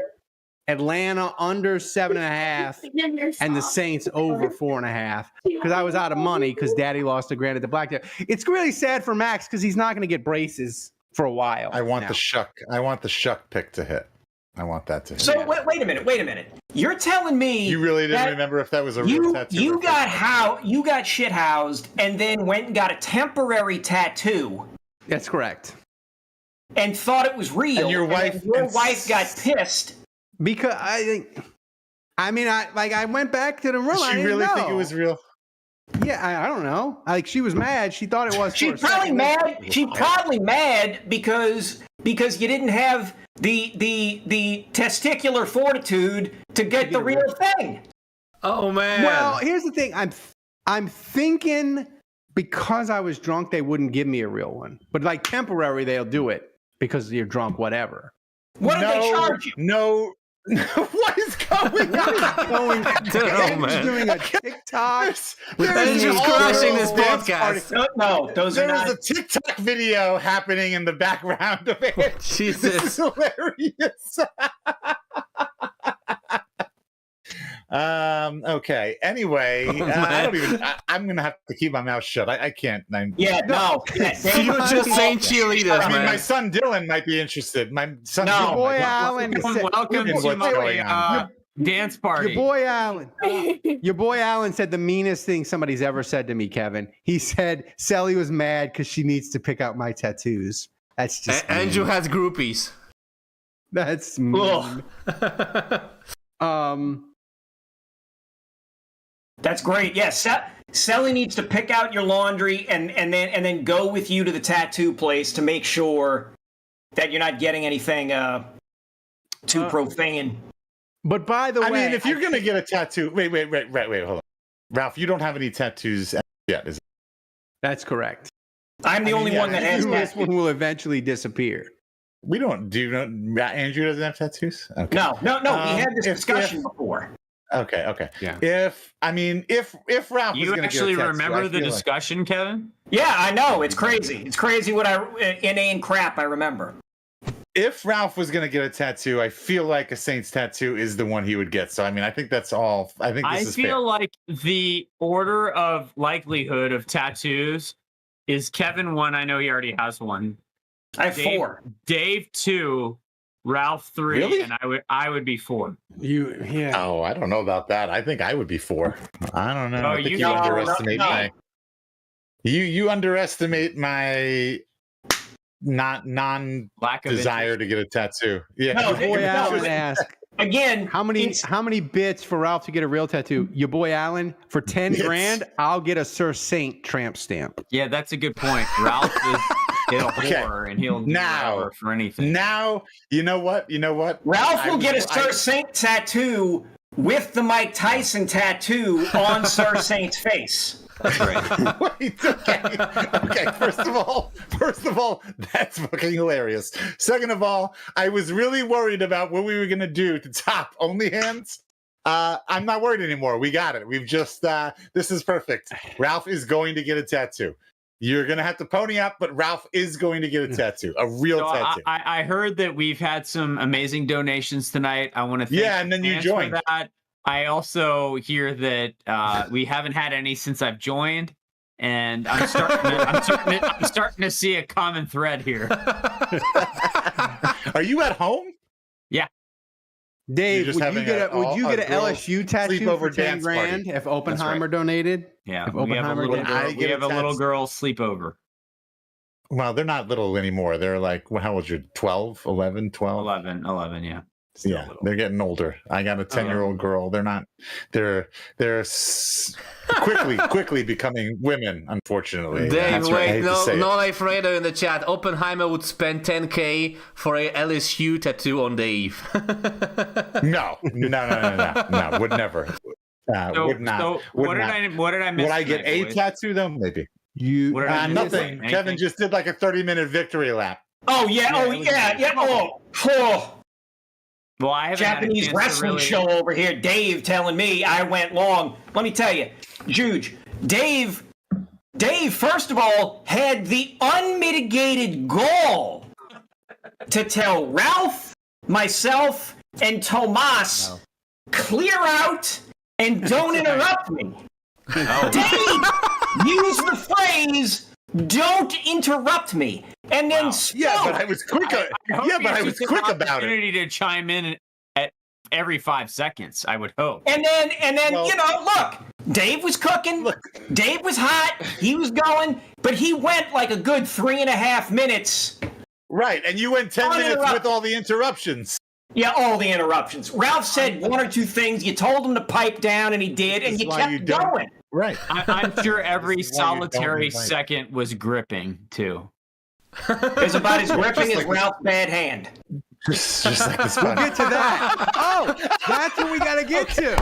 Atlanta under 7.5, and the Saints over 4.5. Because I was out of money because Daddy lost $1,000 at the blackjack. It's really sad for Max because he's not going to get braces for a while. I want now. the Shuck. I want the Shuck pick to hit. I want that to hit. So wait a minute. You're telling me You really didn't remember if that was a real tattoo? you got shit housed and then went and got a temporary tattue That's correct. and thought it was real. And your wife got pissed. Because I went back to the room. Did I she didn't really know. think it was real? Yeah, I don't know. Like she was mad. She thought it was. She's probably mad. She's probably mad because you didn't have the testicular fortitude to get the real thing. Oh man. Well, here's the thing. I'm thinking because I was drunk, they wouldn't give me a real one. But like temporary, they'll do it because you're drunk. Whatever. What did they charge you? No. What is going on? Andrew's doing a TikTok. Andrew's just crushing this podcast. No, those are There's not. a TikTok video happening in the background of it. Jesus. This is hilarious. Okay. Anyway, I don't even. I'm gonna have to keep my mouth shut. I can't. Yeah, no. Future Saint cheerleaders, I mean, man. my son Dylan might be interested. My son, No. Dylan Boy might be Allen. Welcome What's to going my on? dance party. Your boy Allen said the meanest thing somebody's ever said to me, Kevin. He said Sally was mad because she needs to pick out my tattoos. That's just mean. Andrew has groupies. That's mean. That's great. Yes, Sally needs to pick out your laundry and then go with you to the tattoo place to make sure that you're not getting anything too profane. But by the way, I mean, if you're gonna get a tattoo, wait, hold on, Ralph, you don't have any tattoos yet, is it? that's correct. I'm the only one that has This that. one will eventually disappear. We don't do. Andrew doesn't have tattoos. Okay. No. We had this if- discussion before. Okay. Yeah. If Ralph was You gonna actually get a tattoo, remember I the feel like- discussion, Kevin? Yeah, I know. It's crazy. It's crazy what inane crap I remember. If Ralph was gonna get a tattoo, I feel like a Saints tattoo is the one he would get. So I mean, I think that's all. I think this I is feel fair. like the order of likelihood of tattoos is Kevin 1. I know he already has one. I have 4. Dave 2, Ralph 3, Really? and I would be 4. Yeah. Oh, I don't know about that. I think I would be 4. I don't know. Oh, I think you you don't- underestimate no. my. You underestimate my Lack of desire interest. to get a tattoo. Yeah. No, Your boy no, Allen asked. again, How many bits for Ralph to get a real tattoo? Your boy Alan, for 10 grand, I'll get a Sir Saint tramp stamp. Yeah, that's a good point. Ralph is a whore, and he'll do whatever for anything. Now, you know what? Ralph will get a Sir Saint tattoo with the Mike Tyson tattoo on Sir Saint's face. That's right. Wait, okay. First of all, that's fucking hilarious. Second of all, I was really worried about what we were gonna do to top OnlyHands. I'm not worried anymore. We got it. We've just this is perfect. Ralph is going to get a tattoo. You're gonna have to pony up, but Ralph is going to get a tattoo, a real tattoo. I heard that we've had some amazing donations tonight. I want to thank and then you joined. For that. I also hear that we haven't had any since I've joined, and I'm starting to see a common thread here. Are you at home? Yeah. Dave, would you get an LSU tattoo for 10 grand party. if Oppenheimer donated? Yeah, If we have a little girl sleepover. Well, they're not little anymore. They're like, how old are you? 12, 11, 12? 11, yeah. Yeah, they're getting older. I got a 10-year-old girl. They're quickly becoming women, unfortunately. Dave, wait, no Alfredo in the chat. Oppenheimer would spend 10K for a LSU tattoo on Dave. No, would never. Would not. So what did I miss? Would I get a tattoo though? Maybe. Nothing. Kevin just did like a 30-minute victory lap. Oh yeah. Oh. Well, I haven't Japanese wrestling show over here. Dave telling me I went long. Let me tell you, Juge, Dave, first of all, had the unmitigated gall to tell Ralph, myself, and Tomas, clear out and don't interrupt me. Dave used the phrase, "Don't interrupt me," and then spoke. Yeah, but I was quick. I was quick about it. Opportunity to chime in at every 5 seconds, I would hope. And then look, Dave was cooking. Dave was hot. He was going, but he went like a good 3.5 minutes. Right, and you went 10 minutes with all the interruptions. Yeah, all the interruptions. Ralph said one or two things. You told him to pipe down, and he did, and you kept going. Right. I'm sure every solitary second was gripping, too. It's about as gripping as Ralph's bad hand. Just like this. We'll get to that. Oh, that's what we got to get to.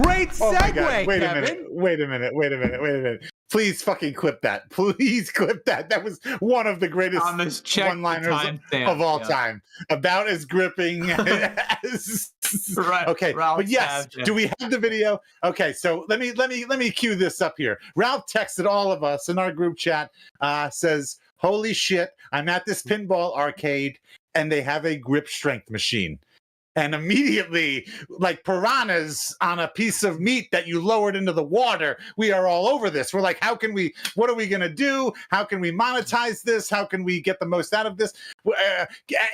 Great segue, Wait Kevin. a minute. Please fucking clip that. Please clip that. That was one of the greatest one-liners of all time. About as gripping as. Right. Okay, Ralph but yes, do we have the video? Okay, so let me cue this up here. Ralph texted all of us in our group chat. Says, "Holy shit! I'm at this pinball arcade, and they have a grip strength machine." And immediately, like piranhas on a piece of meat that you lowered into the water, we are all over this. We're like, what are we going to do? How can we monetize this? How can we get the most out of this?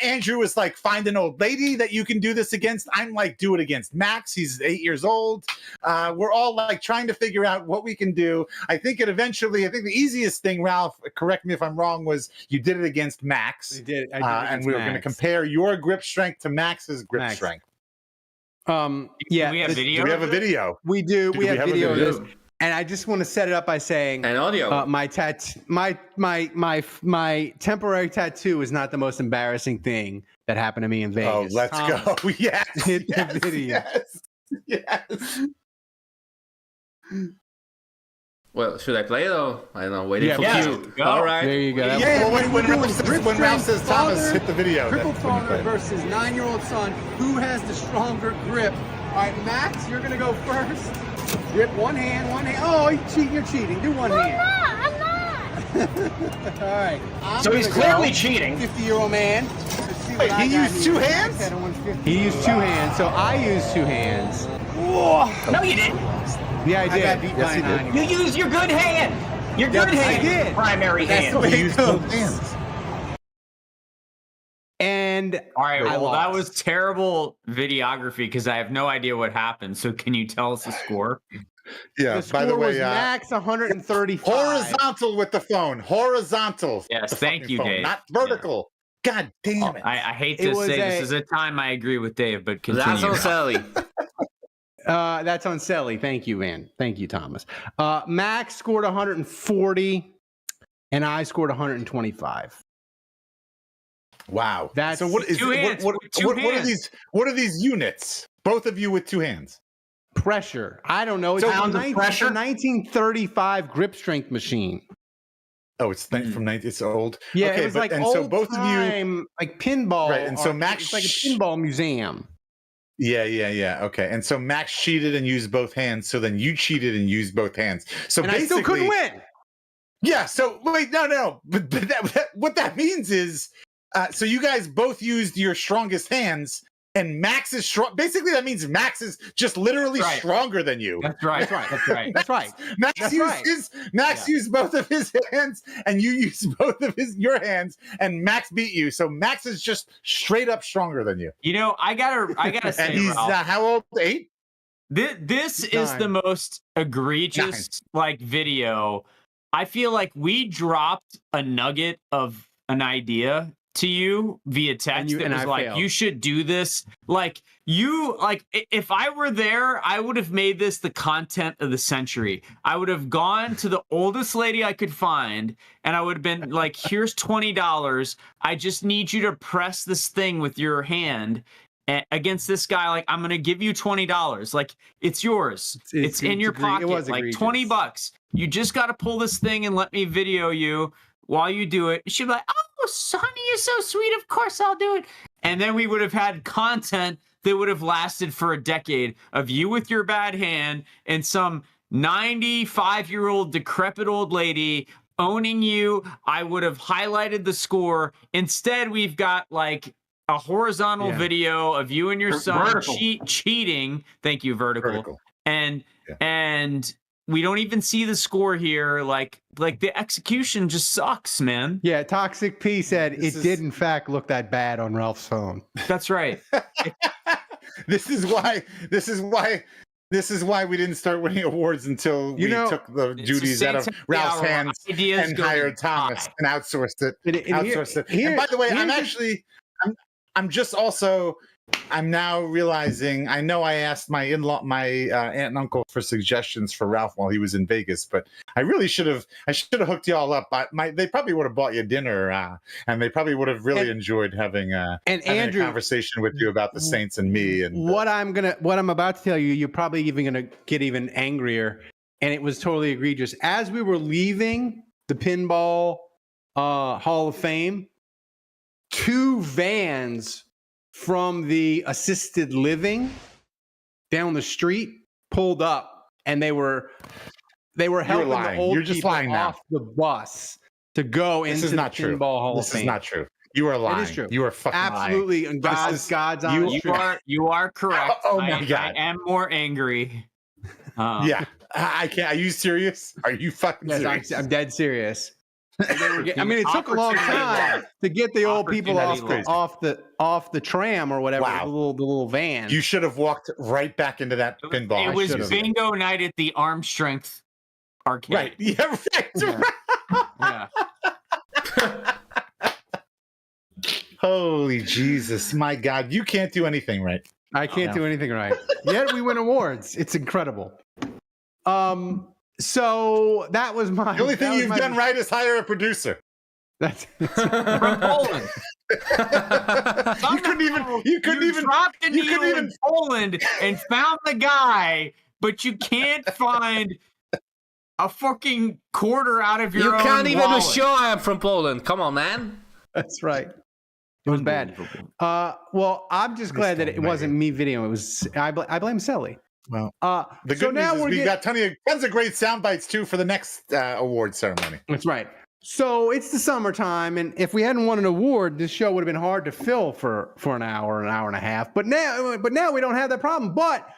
Andrew is like, find an old lady that you can do this against. I'm like, do it against Max. He's 8 years old. We're all like trying to figure out what we can do. I think the easiest thing, Ralph, correct me if I'm wrong, was you did it against Max. I did And we were going to compare your grip strength to Max's grip strength. Yeah. Do we have video? Do we have a video? We do. We have video of this. And I just want to set it up by saying, and audio. My temporary tattoo is not the most embarrassing thing that happened to me in Vegas. Oh, let's go! Yes, hit the video. Yes. Well, should I play it or I don't know? Waiting for you. All right, there you go. Yeah. When Ralph says Thomas, hit the video. Triple father versus 9-year-old son. Who has the stronger grip? All right, Max, you're gonna go first. Grip one hand. Oh, you're cheating. Do one hand. I'm not. All right. So he's clearly cheating. 50-year-old man. Wait, he used two hands? He used two hands, so I used two hands. Whoa. No, you didn't. Yeah, I did. Yes, he did. You used your good hand. Your good hand. I did. Primary hand. That's the way He it used goes. both hands. And all right, well, that lost. was terrible videography because I have no idea what happened. So can you tell us the score? Yeah, The score by the way, was Max 135. horizontal with the phone. Horizontal. Yes, The thank fucking you, phone, Dave. not vertical. God damn it. I hate to say this is a time I agree with Dave, but continue. That's on Sally. That's on Selly. Thank you, Van. Thank you, Thomas. Max scored 140, and I scored 125. Wow. That's so what is two hands, what two are hands. these? What are these units? Both of you with two hands. pressure. I don't know. It's So a pounds of pressure? 1935 grip strength machine. Oh, it's from 90. It's old. Yeah, okay, it was like and old so both time, of you, like pinball. right? And so Max, it's like a pinball museum. Yeah. Okay, and so Max cheated and used both hands. So then you cheated and used both hands. So And I basically, still couldn't win. Yeah. So wait, no. But what that means is, so you guys both used your strongest hands, and Max is strong. Basically, that means Max is just literally stronger than you. That's right. That's right. That's right. Max used both of his hands, and you used both of your hands, and Max beat you. So Max is just straight up stronger than you. You know, I gotta say, And he's Ralph, how old? 8. this is the most egregious video. I feel like we dropped a nugget of an idea to you via text that was like, failed. You should do this. If I were there, I would have made this the content of the century. I would have gone to the oldest lady I could find, and I would have been like, here's $20. I just need you to press this thing with your hand against this guy. Like, I'm going to give you $20. Like, it's yours. It's in your pocket. Like $20. You just got to pull this thing and let me video you while you do it. She'd be like, oh, Sonny, you're so sweet. Of course I'll do it. And then we would have had content that would have lasted for a decade of you with your bad hand and some 95-year-old decrepit old lady owning you. I would have highlighted the score. Instead, we've got like a horizontal video of you and your son cheating. Thank you, vertical. And we don't even see the score here. Like the execution just sucks, man. Yeah, Toxic P said it did in fact look that bad on Ralph's phone. That's right. This is why we didn't start winning awards until we took the duties out of Ralph's hands and hired Thomas and outsourced it. And by the way, I'm now realizing, I know I asked my aunt and uncle for suggestions for Ralph while he was in Vegas, but I really should have hooked you all up. They probably would have bought you dinner, and they probably would have really enjoyed having Andrew, a conversation with you about the Saints and me. And what I'm about to tell you, you're probably even gonna get even angrier, and it was totally egregious. As we were leaving the Pinball Hall of Fame, 2 vans from the assisted living down the street pulled up, and they were helping the old people off the bus to go into the Pinball Hall of Fame. This is not true. You are lying. It is true. You are fucking absolutely lying. God's honest truth. You are correct. Oh my God. I am more angry. Yeah, I can't. Are you serious? Are you fucking serious? I'm dead serious. It took a long time to get the old people off the tram or whatever, the little van. You should have walked right back into that pinball. It was bingo night at the Arm Strength arcade. Right. Yeah. Right. Yeah. Holy Jesus, my God! You can't do anything right. I can't do anything right. Yet we win awards. It's incredible. So that was my. The only thing you've done right is hire a producer. That's from Poland. You couldn't even dropped a needle in Poland and found the guy, but you can't find a fucking quarter out of your own. You can't even wallet. be sure I'm from Poland. Come on, man. That's right. It was bad. Well, I'm just glad that it wasn't me videoing. It was I blame Selly. Well, the good news is we got tons of great sound bites too for the next award ceremony. That's right. So it's the summertime, and if we hadn't won an award, this show would have been hard to fill for an hour and a half. But now we don't have that problem. But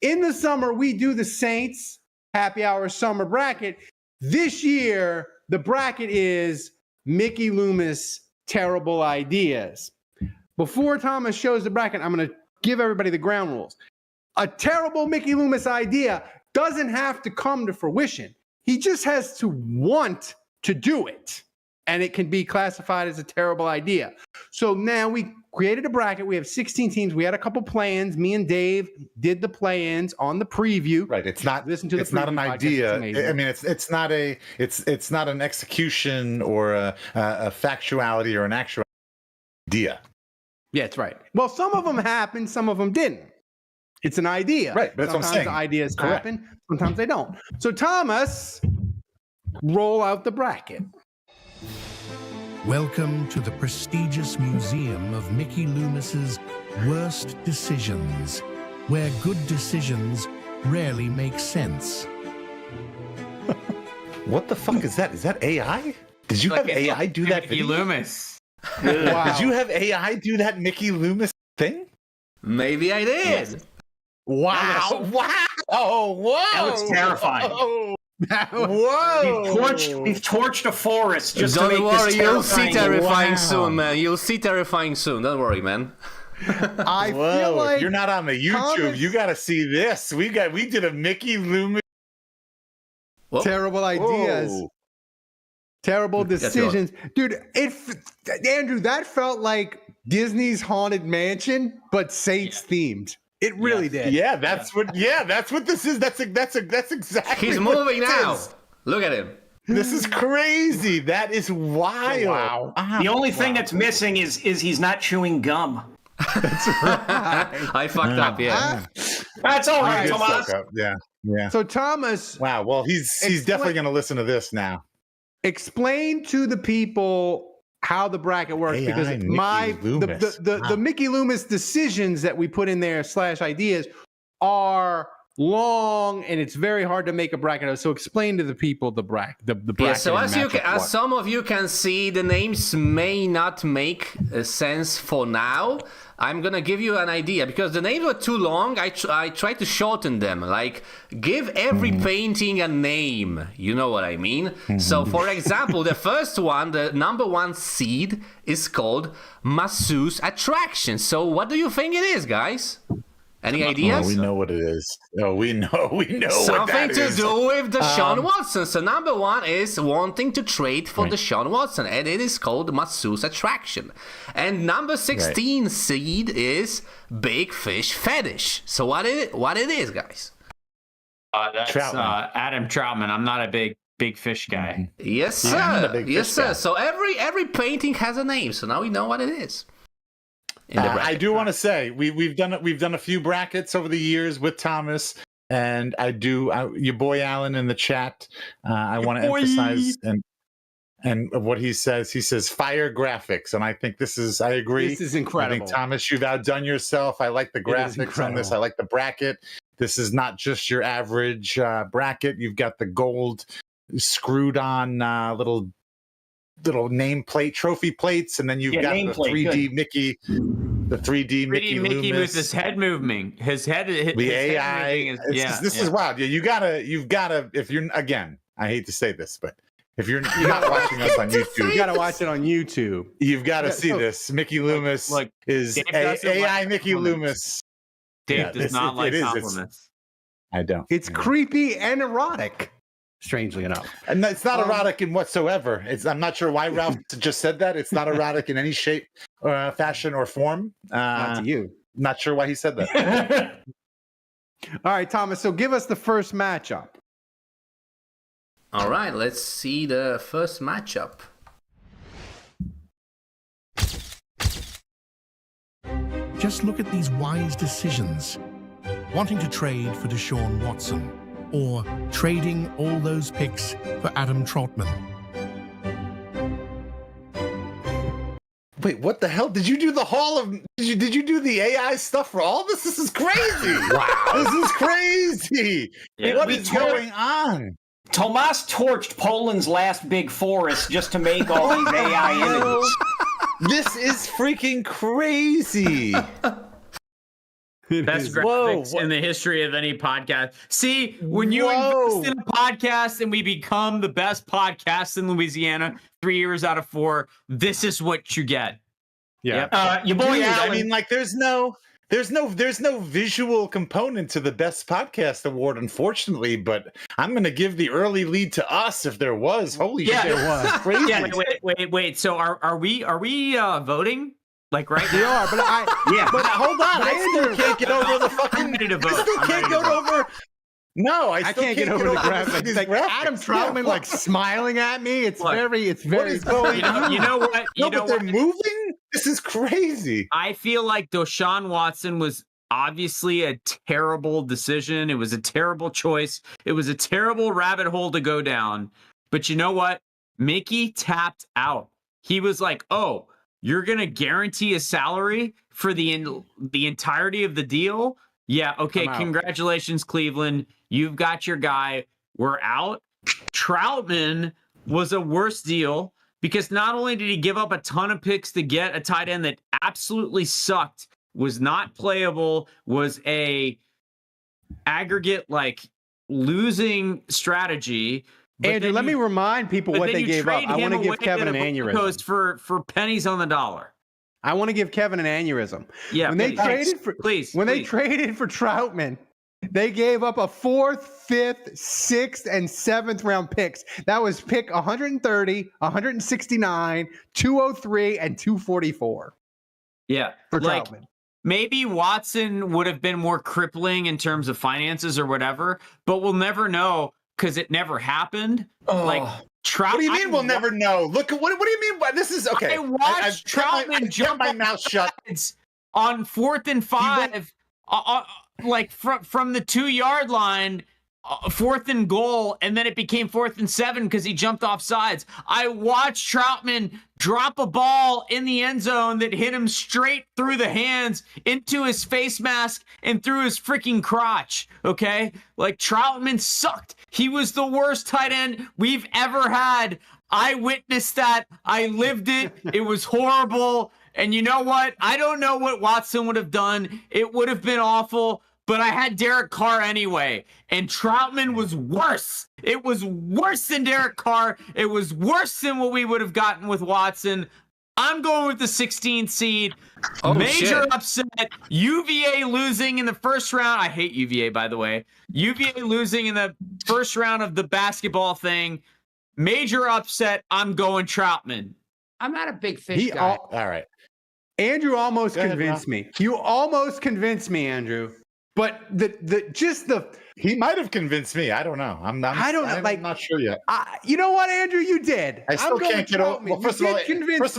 in the summer, we do the Saints Happy Hour Summer Bracket. This year, the bracket is Mickey Loomis Terrible Ideas. Before Thomas shows the bracket, I'm going to give everybody the ground rules. A terrible Mickey Loomis idea doesn't have to come to fruition. He just has to want to do it. and it can be classified as a terrible idea. So now we created a bracket. We have 16 teams. We had a couple play-ins. Me and Dave did the play-ins on the preview. Right. It's not. Listen to the it's not an preview podcast. idea. It's I mean, it's not an execution or a factuality or an actual idea. Yeah, that's right. Well, some of them happened, some of them didn't. It's an idea. Right, that's what I'm Sometimes saying. ideas Correct. happen, sometimes they don't. So, Thomas, roll out the bracket. Welcome to the prestigious museum of Mickey Loomis's worst decisions, where good decisions rarely make sense. What the fuck is that? Is that AI? Did you have AI do that Mickey video? Loomis. Wow. Did you have AI do that Mickey Loomis thing? Maybe I did. Wow! Wow! Oh, whoa! That looks terrifying. Oh, whoa! We've torched a forest just Don't to make worry, this you'll see terrifying Wow. soon, man. You'll see terrifying soon. Don't worry, man. I Whoa! feel like if you're not on the YouTube, Thomas- you got to see this. We did a Mickey Loomis. Whoa. terrible ideas, Whoa. terrible That's yours. decisions. Dude, Andrew, that felt like Disney's Haunted Mansion, but Saints themed. It really did. Yeah, that's what this is. That's exactly. He's what moving it now. is. Look at him. This is crazy. That is wild. Wow. The only thing that's missing is he's not chewing gum. I fucked up, yeah. That's all You right, did Tomas. fuck up. Yeah. Yeah. So, Thomas, Wow. Well, he's definitely going to listen to this now. explain to the people how the bracket works, AI because Mickey Loomis. the Mickey Loomis decisions that we put in there / ideas are long, and it's very hard to make a bracket. So explain to the people the bracket. Yeah, so and as you can, matchup as one. some of you can see, the names may not make sense for now. I'm gonna give you an idea because the names were too long. I tried to shorten them. Like, give every painting a name. You know what I mean? So, for example, the first one, the number 1 seed, is called Masseuse Attraction. So, what do you think it is, guys? Any ideas? Oh, we know what it is. Oh, we know what Something that to is. do with Deshaun Watson. So number 1 is wanting to trade for Deshaun Watson, and it is called Masseuse Attraction. And number 16 seed is Big Fish Fetish. So what it is, guys? That's Troutman. Adam Troutman. I'm not a big fish guy. Yes, I'm not a sir. big Yes, fish sir. guy. So every painting has a name. So now we know what it is. In the I bracket. do want to say we've done a few brackets over the years with Thomas, and your boy Alan in the chat. I want to emphasize and what he says. He says fire graphics, and I think I agree. This is I incredible. think Thomas, you've outdone yourself. I like the It is graphics on this. incredible. I like the bracket. This is not just your average bracket. You've got the gold screwed on little nameplate trophy plates, and then you've got the nameplate, 3D good. Mickey, the 3D Mickey Mickey Loomis. with his head moving. His head. His The head AI. moving is, This is wild. Yeah, you've gotta. If you're again, I hate to say this, but if you're not watching us on YouTube, You got to watch it on YouTube. you've got to Yeah, see so- this. Mickey Loomis look, is Dave doesn't AI like Mickey compliments. Loomis. Dave Yeah, does not like it is. compliments. I don't. It's creepy and erotic, strangely enough. And it's not erotic in whatsoever. I'm not sure why Ralph just said that. It's not erotic in any shape, fashion, or form. Not to you. Not sure why he said that. All right, Thomas. So give us the first matchup. All right, let's see the first matchup. Just look at these wise decisions. Wanting to trade for Deshaun Watson, or trading all those picks for Adam Troutman. Wait, what the hell? Did you do the Hall of? Did you do the AI stuff for all this? This is crazy! Wow, this is crazy! Yeah, What we is going on? Tomas torched Poland's last big forest just to make all these AI images. This is freaking crazy! Best Whoa, graphics what- in the history of any podcast. See, when you Whoa. invest in a podcast and we become the best podcast in Louisiana 3 years out of 4, this is what you get. Yeah. Your boy Dude, Alan. I mean, like, there's no There's no visual component to the best podcast award, unfortunately, but I'm going to give the early lead to us if there was. Holy shit, there was. Crazy. Yeah, wait. So are we voting? Like right We now? are, but But hold on, I still can't get over the fucking. I'm ready to vote. I still can't get over. No, I still can't get over the graphics. these Like Adam Troutman, like smiling at me. It's Look, very. What is going on? You know what? No, but they're moving. This is crazy. I feel like Deshaun Watson was obviously a terrible decision. It was a terrible choice. It was a terrible rabbit hole to go down. But you know what? Mickey tapped out. He was like, "Oh, you're gonna guarantee a salary for the entirety of the deal? Yeah, okay. Congratulations, Cleveland. You've got your guy. We're out." Troutman was a worse deal because not only did he give up a ton of picks to get a tight end that absolutely sucked, was not playable, was a aggregate like losing strategy. Andrew, let me remind people what they gave up. I want to give Kevin an aneurysm. For pennies on the dollar. I want to give Kevin an aneurysm. Yeah, when they traded for Troutman, they gave up a 4th, 5th, 6th, and 7th round picks. That was pick 130, 169, 203, and 244. Yeah, for like, Troutman. Maybe Watson would have been more crippling in terms of finances or whatever, but we'll never know because it never happened. Like Trout. What do you mean we'll never know? Look at what do you mean by this is okay? I watched Troutman jump my mouth shut on 4th and 5, like from the 2-yard line, 4th and goal, and then it became 4th and 7 because he jumped off sides. I watched Troutman drop a ball in the end zone that hit him straight through the hands, into his face mask, and through his freaking crotch. Okay, like Troutman sucked. He was the worst tight end we've ever had. I witnessed that. I lived it. It was horrible. And you know what? I don't know what Watson would have done. It would have been awful. But I had Derek Carr anyway, and Troutman was worse. It was worse than Derek Carr. It was worse than what we would have gotten with Watson. I'm going with the 16th seed. Major upset. UVA losing in the first round. I hate UVA, by the way. UVA losing in the first round of the basketball thing. Major upset. I'm going Troutman. I'm not a big fish guy. All right. Andrew almost convinced me. You almost convinced me, Andrew. But he might have convinced me. I don't know. I'm not sure yet. You know what, Andrew? You did. I still can't get over. Well, first of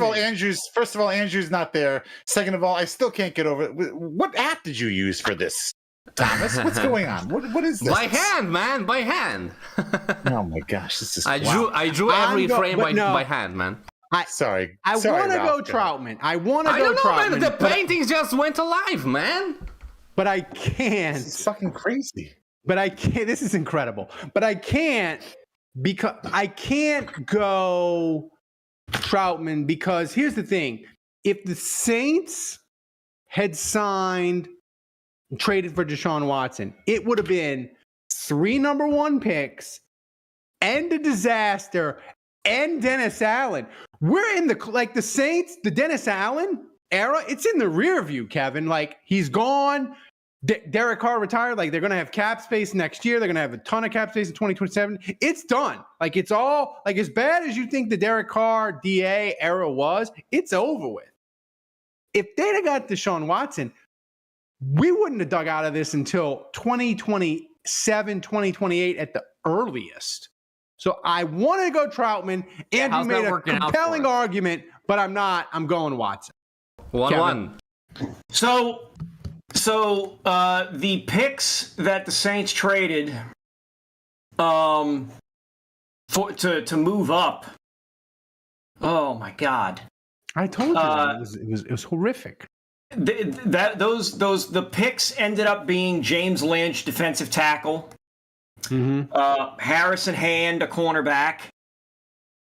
all, Andrew's not there. Second of all, I still can't get over it. What app did you use for this, Thomas? What's going on? What is this? By hand, man. By hand. Oh my gosh, this is. I drew every frame by hand, man. I want to go Troutman. I want to go Troutman. I don't know, man. The paintings just went alive, man. But I can't. This is fucking crazy. But I can't. This is incredible. But I can't because I can't go Troutman because here's the thing. If the Saints had traded for Deshaun Watson, it would have been 3 number 1 picks and a disaster and Dennis Allen. We're in the Saints, the Dennis Allen era, it's in the rear view, Kevin. Like, he's gone. Derek Carr retired. Like, they're going to have cap space next year. They're going to have a ton of cap space in 2027. It's done. Like, it's all, like, as bad as you think the Derek Carr DA era was, it's over with. If they'd have got Deshaun Watson, we wouldn't have dug out of this until 2027, 2028 at the earliest. So I want to go Troutman. Andrew made a compelling argument, but I'm not. I'm going Watson. 1-1. So the picks that the Saints traded to move up. Oh my God! I told you it was horrific. The picks ended up being James Lynch, defensive tackle. Mm-hmm. Harrison Hand, a cornerback.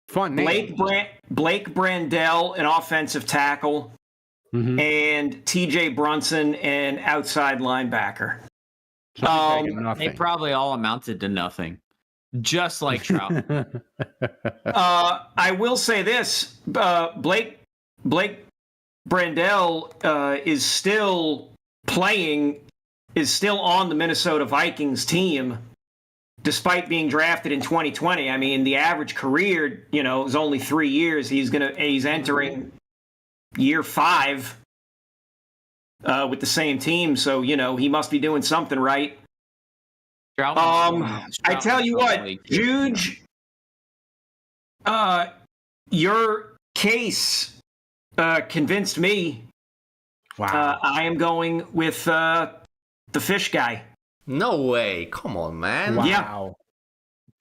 Fun name. Blake Brandell, an offensive tackle. Mm-hmm. And TJ Brunson, an outside linebacker. They probably all amounted to nothing. Just like Trout. I will say this. Blake Brandell is still playing is still on the Minnesota Vikings team, despite being drafted in 2020. I mean, the average career, is only 3 years. He's entering year 5 with the same team, so he must be doing something right. I tell you what, Juge, your case convinced me. Wow. I am going with the fish guy. No way. Come on, man. Wow.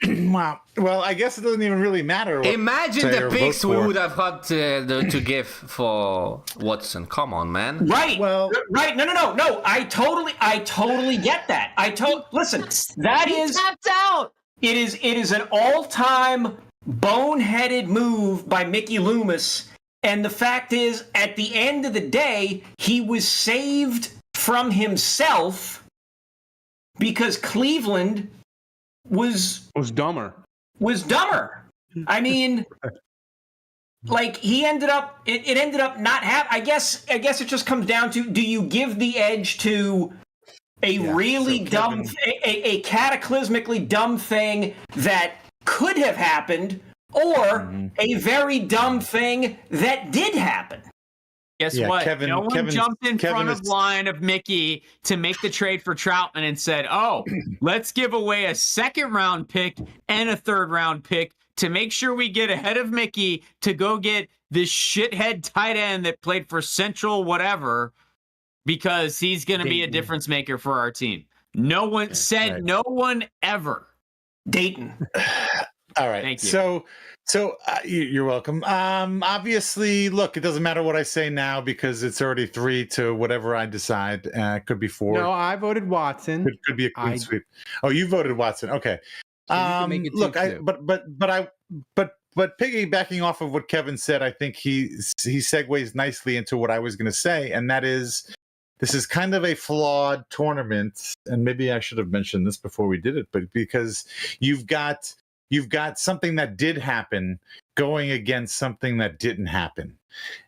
Wow. Well, I guess it doesn't even really matter. Imagine the picks we would have had to give for Watson. Come on, man. Right. Well, right. No. I totally get that. Listen. That is tapped out. It is an all-time boneheaded move by Mickey Loomis, and the fact is, at the end of the day, he was saved from himself because Cleveland was dumber. I mean, like he ended up. It ended up not have. I guess it just comes down to: do you give the edge to a really dumb, a cataclysmically dumb thing that could have happened, or a very dumb thing that did happen? Guess what? No one jumped in front of line of Mickey to make the trade for Troutman and said, "Oh, let's give away a 2nd-round pick and a 3rd-round pick to make sure we get ahead of Mickey to go get this shithead tight end that played for Central whatever because he's going to be a difference maker for our team." No one said, no one ever. Dayton. All right. Thank you. So you're welcome. Obviously, look, it doesn't matter what I say now because it's already 3 to whatever I decide. It could be 4. No, I voted Watson. It could be a clean sweep. Oh, you voted Watson. Okay. Look, but piggybacking off of what Kevin said, I think he segues nicely into what I was going to say, and that is, this is kind of a flawed tournament, and maybe I should have mentioned this before we did it, but because you've got something that did happen going against something that didn't happen.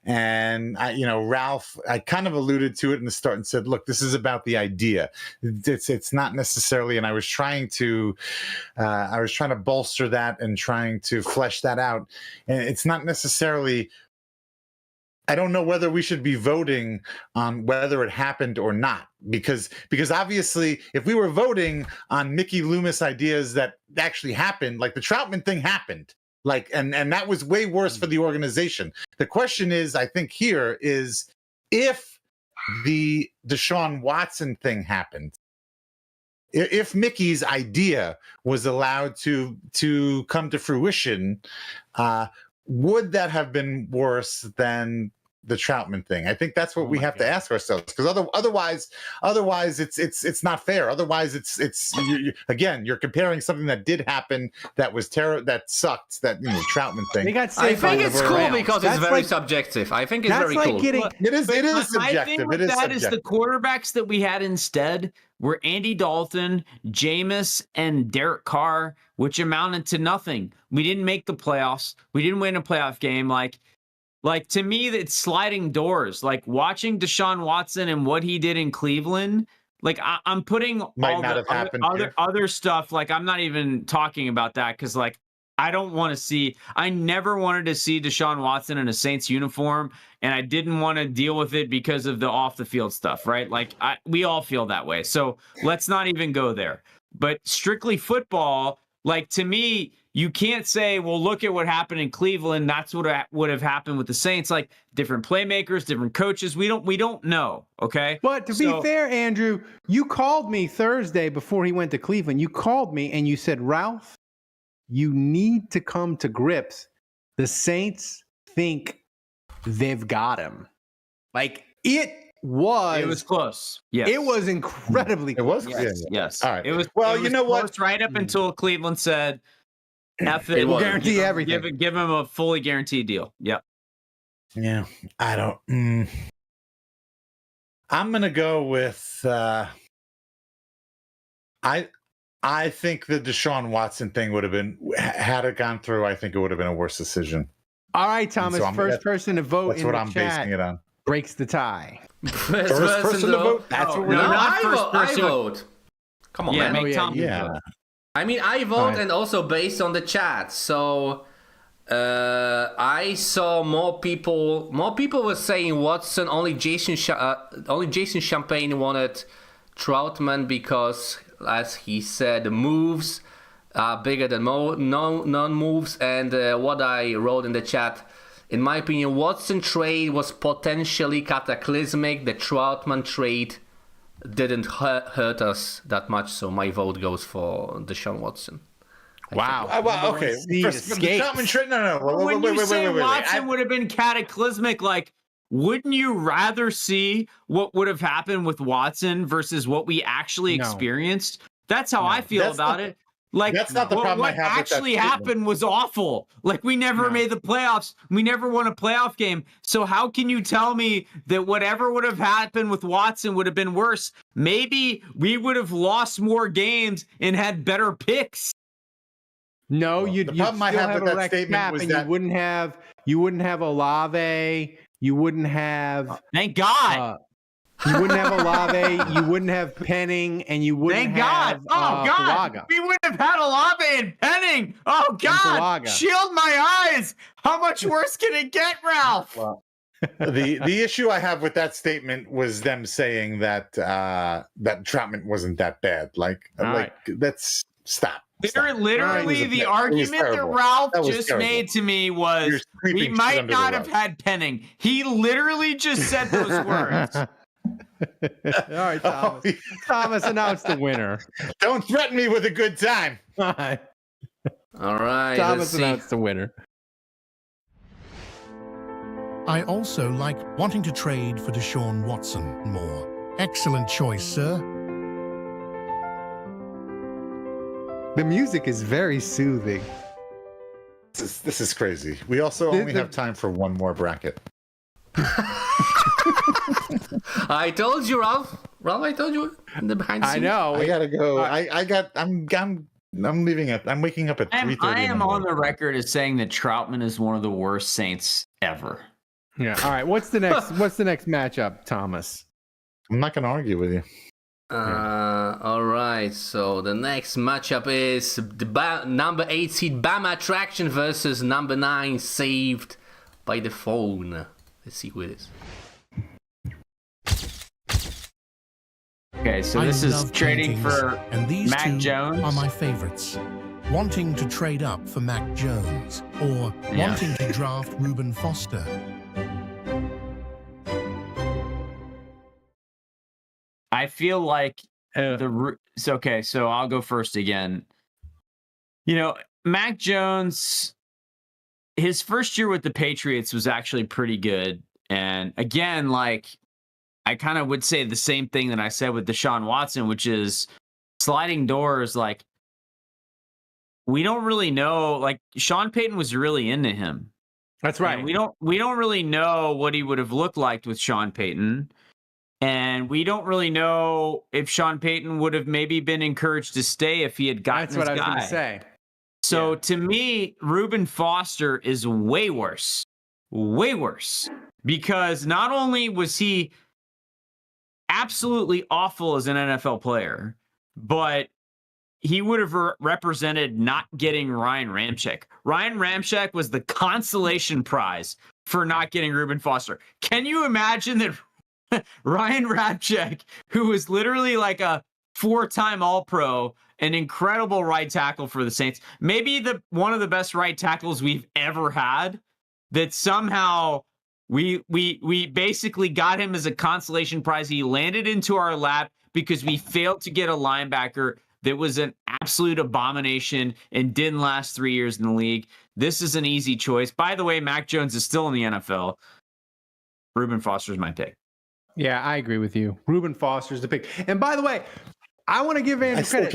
And Ralph, I kind of alluded to it in the start and said, look, this is about the idea. It's not necessarily, and I was trying to bolster that and trying to flesh that out. And it's not necessarily, I don't know whether we should be voting on whether it happened or not, because obviously if we were voting on Mickey Loomis ideas that actually happened, like the Troutman thing happened, like, and that was way worse for the organization. The question is, I think here is, if the Deshaun Watson thing happened, if Mickey's idea was allowed to come to fruition, would that have been worse than the Troutman thing? I think that's what we have to ask ourselves, because otherwise it's not fair. Otherwise, it's you're comparing something that did happen that was that sucked, that Troutman thing. I think it's cool because it's very subjective. I think it's very cool. It is subjective. My thing with that is the quarterbacks that we had instead were Andy Dalton, Jameis, and Derek Carr, which amounted to nothing. We didn't make the playoffs. We didn't win a playoff game. Like to me, it's sliding doors. Like watching Deshaun Watson and what he did in Cleveland. Like I'm putting all the other stuff. Like I'm not even talking about that because like I don't want to see. I never wanted to see Deshaun Watson in a Saints uniform, and I didn't want to deal with it because of the off the field stuff, right? Like we all feel that way. So let's not even go there. But strictly football, like to me, you can't say, well, look at what happened in Cleveland. That's what would have happened with the Saints. Like different playmakers, different coaches. We don't know. Okay. But to be fair, Andrew, you called me Thursday before he went to Cleveland. You called me and you said, Ralph, you need to come to grips. The Saints think they've got him. Like it was close. Yes. It was incredibly close. It was? Yes. All right. It was, well, it was you know what? Right up until Cleveland said, F it. We'll guarantee everything. Give him a fully guaranteed deal. Yep. Yeah. I don't. I'm going to go with, I think the Deshaun Watson thing would have been, had it gone through, I think it would have been a worse decision. All right, Thomas, first person to vote that's in what the I'm chat. basing it on. breaks the tie. First person to vote. That's what we're doing. I vote. Come on, Yeah, man. make Tom Yeah. I mean, I vote, Right. and also based on the chat. So I saw more people were saying Watson. Only Jason Champagne wanted Troutman because, as he said, the moves are bigger than non-moves. And what I wrote in the chat, in my opinion, Watson trade was potentially cataclysmic. The Troutman trade didn't hurt us that much, so my vote goes for Deshaun Watson. Wow. Well, okay. First, the Troutman trade. No. When you say Watson would have been cataclysmic, like, wouldn't you rather see what would have happened with Watson versus what we actually experienced? That's how I feel about it. Like, that's not the problem I have with that actually statement. happened was awful. Like, we never made the playoffs. We never won a playoff game. So how can you tell me that whatever would have happened with Watson would have been worse? Maybe we would have lost more games and had better picks. No, you'd still have a Rex Cap, and you wouldn't have Olave. You wouldn't have. Thank God. You wouldn't have Olave, you wouldn't have Penning, and you wouldn't have God. We wouldn't have had Olave and Penning. Oh, God. Shield my eyes. How much worse can it get, Ralph? Well, the issue I have with that statement was them saying that that Troutman wasn't that bad. Let's stop. Literally, the argument that Ralph just made to me was we might not have had Penning. He literally just said those words. All right, Thomas. Thomas, announce the winner. Don't threaten me with a good time. All right. Thomas announced the winner. I also like wanting to trade for Deshaun Watson more. Excellent choice, sir. The music is very soothing. This is crazy. We also only have time for one more bracket. I told you, Ralph. Ralph, I told you in the behind the scenes. I know. I gotta go. I'm leaving up. I'm waking up at 3:30. I am on the record as saying that Troutman is one of the worst Saints ever. Yeah. All right. What's the next matchup, Thomas? I'm not gonna argue with you. All right. So the next matchup is the number 8 seed Bama Attraction versus number 9 Saved by the Phone. Let's see who it is. Okay, so this is trading for and these Mac two Jones. are my favorites. Wanting to trade up for Mac Jones or wanting to draft Reuben Foster. I feel like so I'll go first again. You know, Mac Jones, his first year with the Patriots was actually pretty good. And again, like, I kind of would say the same thing that I said with Deshaun Watson, which is sliding doors. Like, we don't really know. Like, Sean Payton was really into him. That's right. And we don't really know what he would have looked like with Sean Payton. And we don't really know if Sean Payton would have maybe been encouraged to stay if he had gotten That's what I was going to guy. say. So to me, Reuben Foster is way worse. Way worse. Because not only was he absolutely awful as an NFL player, but he would have represented not getting Ryan Ramczyk. Ryan Ramczyk was the consolation prize for not getting Reuben Foster. Can you imagine that Ryan Ramczyk, who was literally like a 4-time All-Pro, an incredible right tackle for the Saints, maybe one of the best right tackles we've ever had, that somehow we basically got him as a consolation prize. He landed into our lap because we failed to get a linebacker that was an absolute abomination and didn't last 3 years in the league. This is an easy choice. By the way, Mac Jones is still in the NFL. Reuben Foster's my pick. Yeah, I agree with you. Reuben Foster's the pick. And by the way, I want to give Andrew credit. I still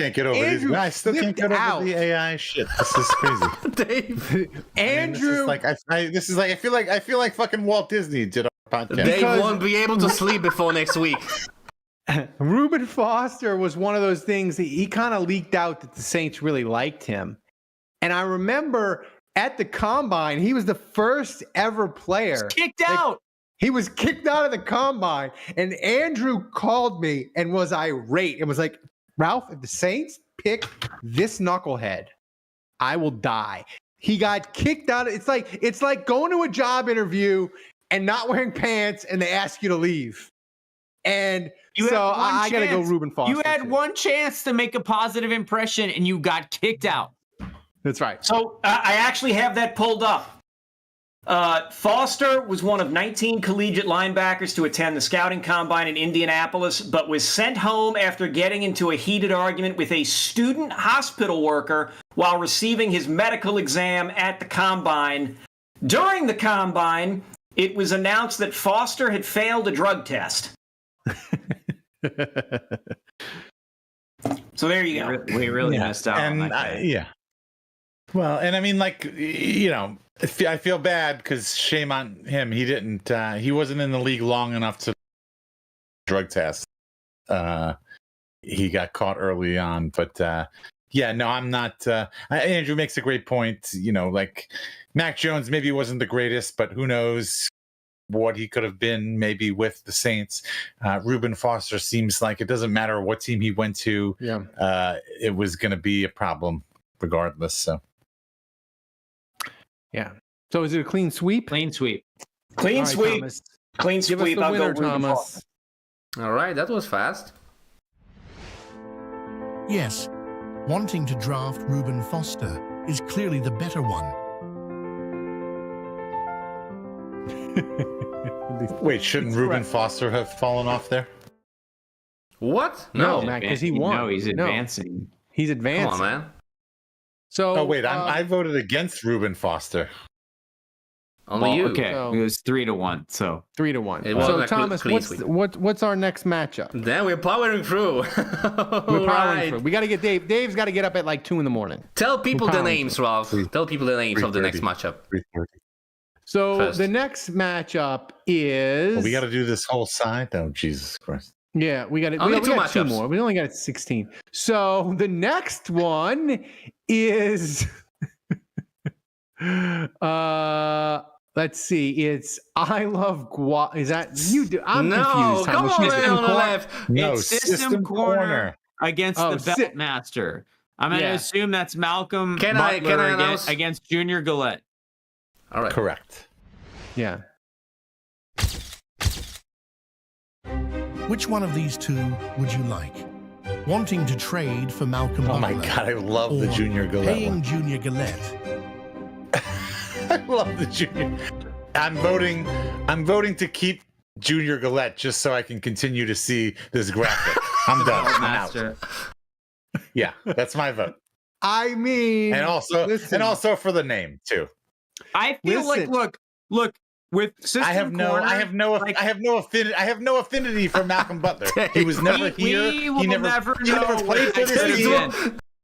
can't get over the AI shit. This is crazy. Dave. Andrew. I feel like fucking Walt Disney did our podcast. Dave won't be able to sleep before next week. Reuben Foster was one of those things that he kind of leaked out that the Saints really liked him. And I remember at the Combine, he was the first ever player. Kicked out. He was kicked out of the combine, and Andrew called me and was irate and was like, Ralph, if the Saints pick this knucklehead, I will die. He got kicked out. It's like going to a job interview and not wearing pants, and they ask you to leave. And I got to go Reuben Foster. You had one chance to make a positive impression, and you got kicked out. That's right. So I actually have that pulled up. Foster was one of 19 collegiate linebackers to attend the scouting combine in Indianapolis, but was sent home after getting into a heated argument with a student hospital worker while receiving his medical exam at the combine. During the combine, it was announced that Foster had failed a drug test. So there you go. We really messed out. And well, and I mean, like, you know, I feel bad because shame on him. He didn't. He wasn't in the league long enough to drug test. He got caught early on, but no, I'm not. Andrew makes a great point. You know, like Mac Jones maybe wasn't the greatest, but who knows what he could have been maybe with the Saints. Reuben Foster seems like it doesn't matter what team he went to. Yeah. It was going to be a problem regardless. So. Yeah. So is it a clean sweep? Clean sweep. Clean right, sweep. Thomas. Clean Give sweep. us the winner, I'll go Reuben Thomas. Foster. All right, that was fast. Yes, wanting to draft Reuben Foster is clearly the better one. Wait, shouldn't Reuben Foster have fallen off there? What? No, Matt, because he won. No, he's advancing. He's advancing. Come on, man. So, Oh wait, I voted against Reuben Foster. Only you. Okay, So- it was 3-1. So 3-1. It was So a Thomas, clean sweep. what's our next matchup? Then we're powering through. We're powering through. We got to get Dave. Dave's got to get up at like 2 a.m. Tell people the powering names, Ralph. Tell people the names of the next 3:30. matchup. 3:30. So First. the next matchup is. Well, we got to do this whole side. Oh, Jesus Christ! Yeah, we got it. Only We two got 2 matchups. more. We only got 16. So the next one is. Let's see. It's I love guac. Is that you? I'm No, confused. come Thomas. on, System man, on the Corner? left. No, it's System Corner against Oh, the Beltmaster. I'm going to Yeah. assume that's Malcolm Can I Butler announce- against Junior Gillette. All right. Correct. Yeah. Which one of these two would you like? Wanting to trade for Malcolm Oh Butler? my God, I love the or Junior Gillette paying one. Junior Gillette? I love the Junior. I'm voting to keep Junior Gillette just so I can continue to see this graphic. I'm done. I'm out. Master. Yeah, that's my vote. I mean, And also for the name too. I feel Listen. like look with System I have no affinity for Malcolm Butler. He was never here. We will He never know played what for that this could team. have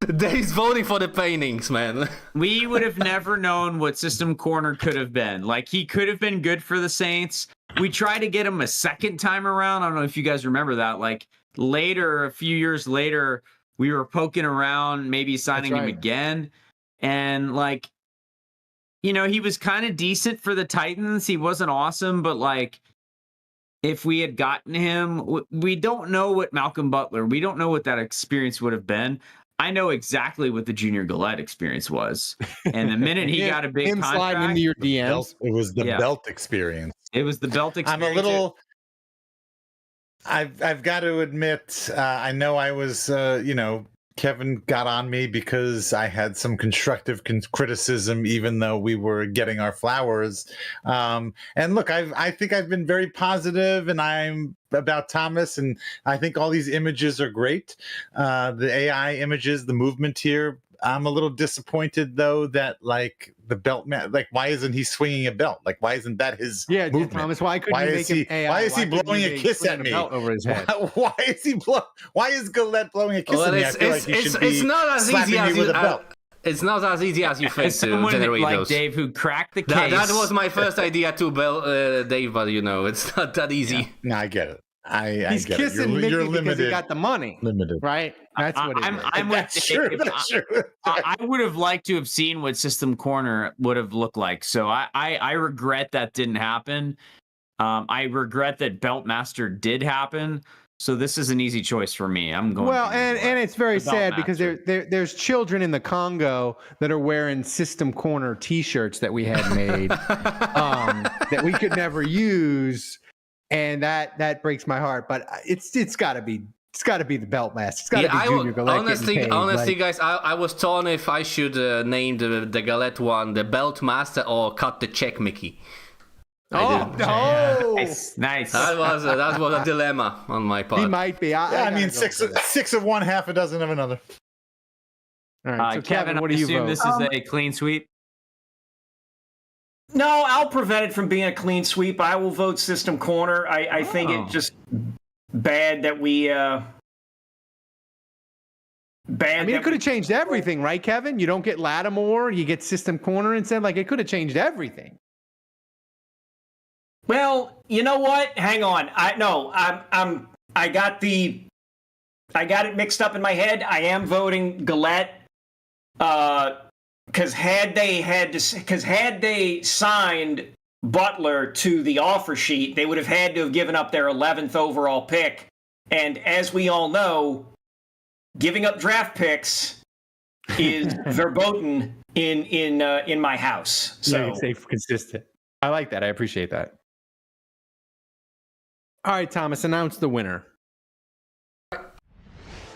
been. Dave's voting for the paintings, man. We would have never known what System Corner could have been. Like, he could have been good for the Saints. We tried to get him a second time around. I don't know if you guys remember that. Like, later, a few years later, we were poking around, maybe signing him right. again. And, like, you know, he was kind of decent for the Titans. He wasn't awesome, but, like, if we had gotten him, we don't know what Malcolm Butler, we don't know what that experience would have been. I know exactly what the Junior Gillette experience was. And the minute he got a big him contract, sliding into your DMs. It was the Yeah. belt experience. it was the belt experience. I'm a little. I've got to admit, I know I was, Kevin got on me because I had some constructive criticism, even though we were getting our flowers. And look, I think I've been very positive, and I'm about Thomas, and I think all these images are great. The AI images, the movement here. I'm a little disappointed though that like the belt man, like why isn't he swinging a belt? Like why isn't that his movement? Thomas, why couldn't you make him AI? Why is he couldn't blowing you a make kiss swinging at a me? belt over his head? Why is he Why is Gillette blowing a kiss Well, at me? I feel like he should be it's not as slapping easy me as with you. a belt. It's not as easy as you think As to someone generate like those. Dave who cracked the case. That was my first idea too, Dave. But you know, it's not that easy. No, I get it. I He's get it. kissing Mickey You're because limited. he got the money, Limited. right? That's what it is. I'm with That's true. Dave. That's true. I would have liked to have seen what System Corner would have looked like. So I regret that didn't happen. I regret that Beltmaster did happen. So this is an easy choice for me. I'm going. Well, and it's very sad because there's children in the Congo that are wearing System Corner T-shirts that we had made that we could never use, and that breaks my heart. But it's got to be the Beltmaster. It's got to be Junior Galette. Honestly, guys, I was torn if I should name the Galette one the Beltmaster or cut the check Mickey. No! Nice. That was a dilemma on my part. He might be. I mean, six of one, half a dozen of another. All right, so Kevin, what do you vote? This is a clean sweep. No, I'll prevent it from being a clean sweep. I will vote System Corner. I think it's just bad that we. I mean, it could have changed everything, right, Kevin? You don't get Lattimore, you get System Corner instead. Like, it could have changed everything. Well, you know what? Hang on. I got it mixed up in my head. I am voting Galette. Because had they signed Butler to the offer sheet, they would have had to have given up their 11th overall pick. And as we all know, giving up draft picks is verboten in my house. So yeah, safe, consistent. I like that. I appreciate that. All right, Thomas, announce the winner.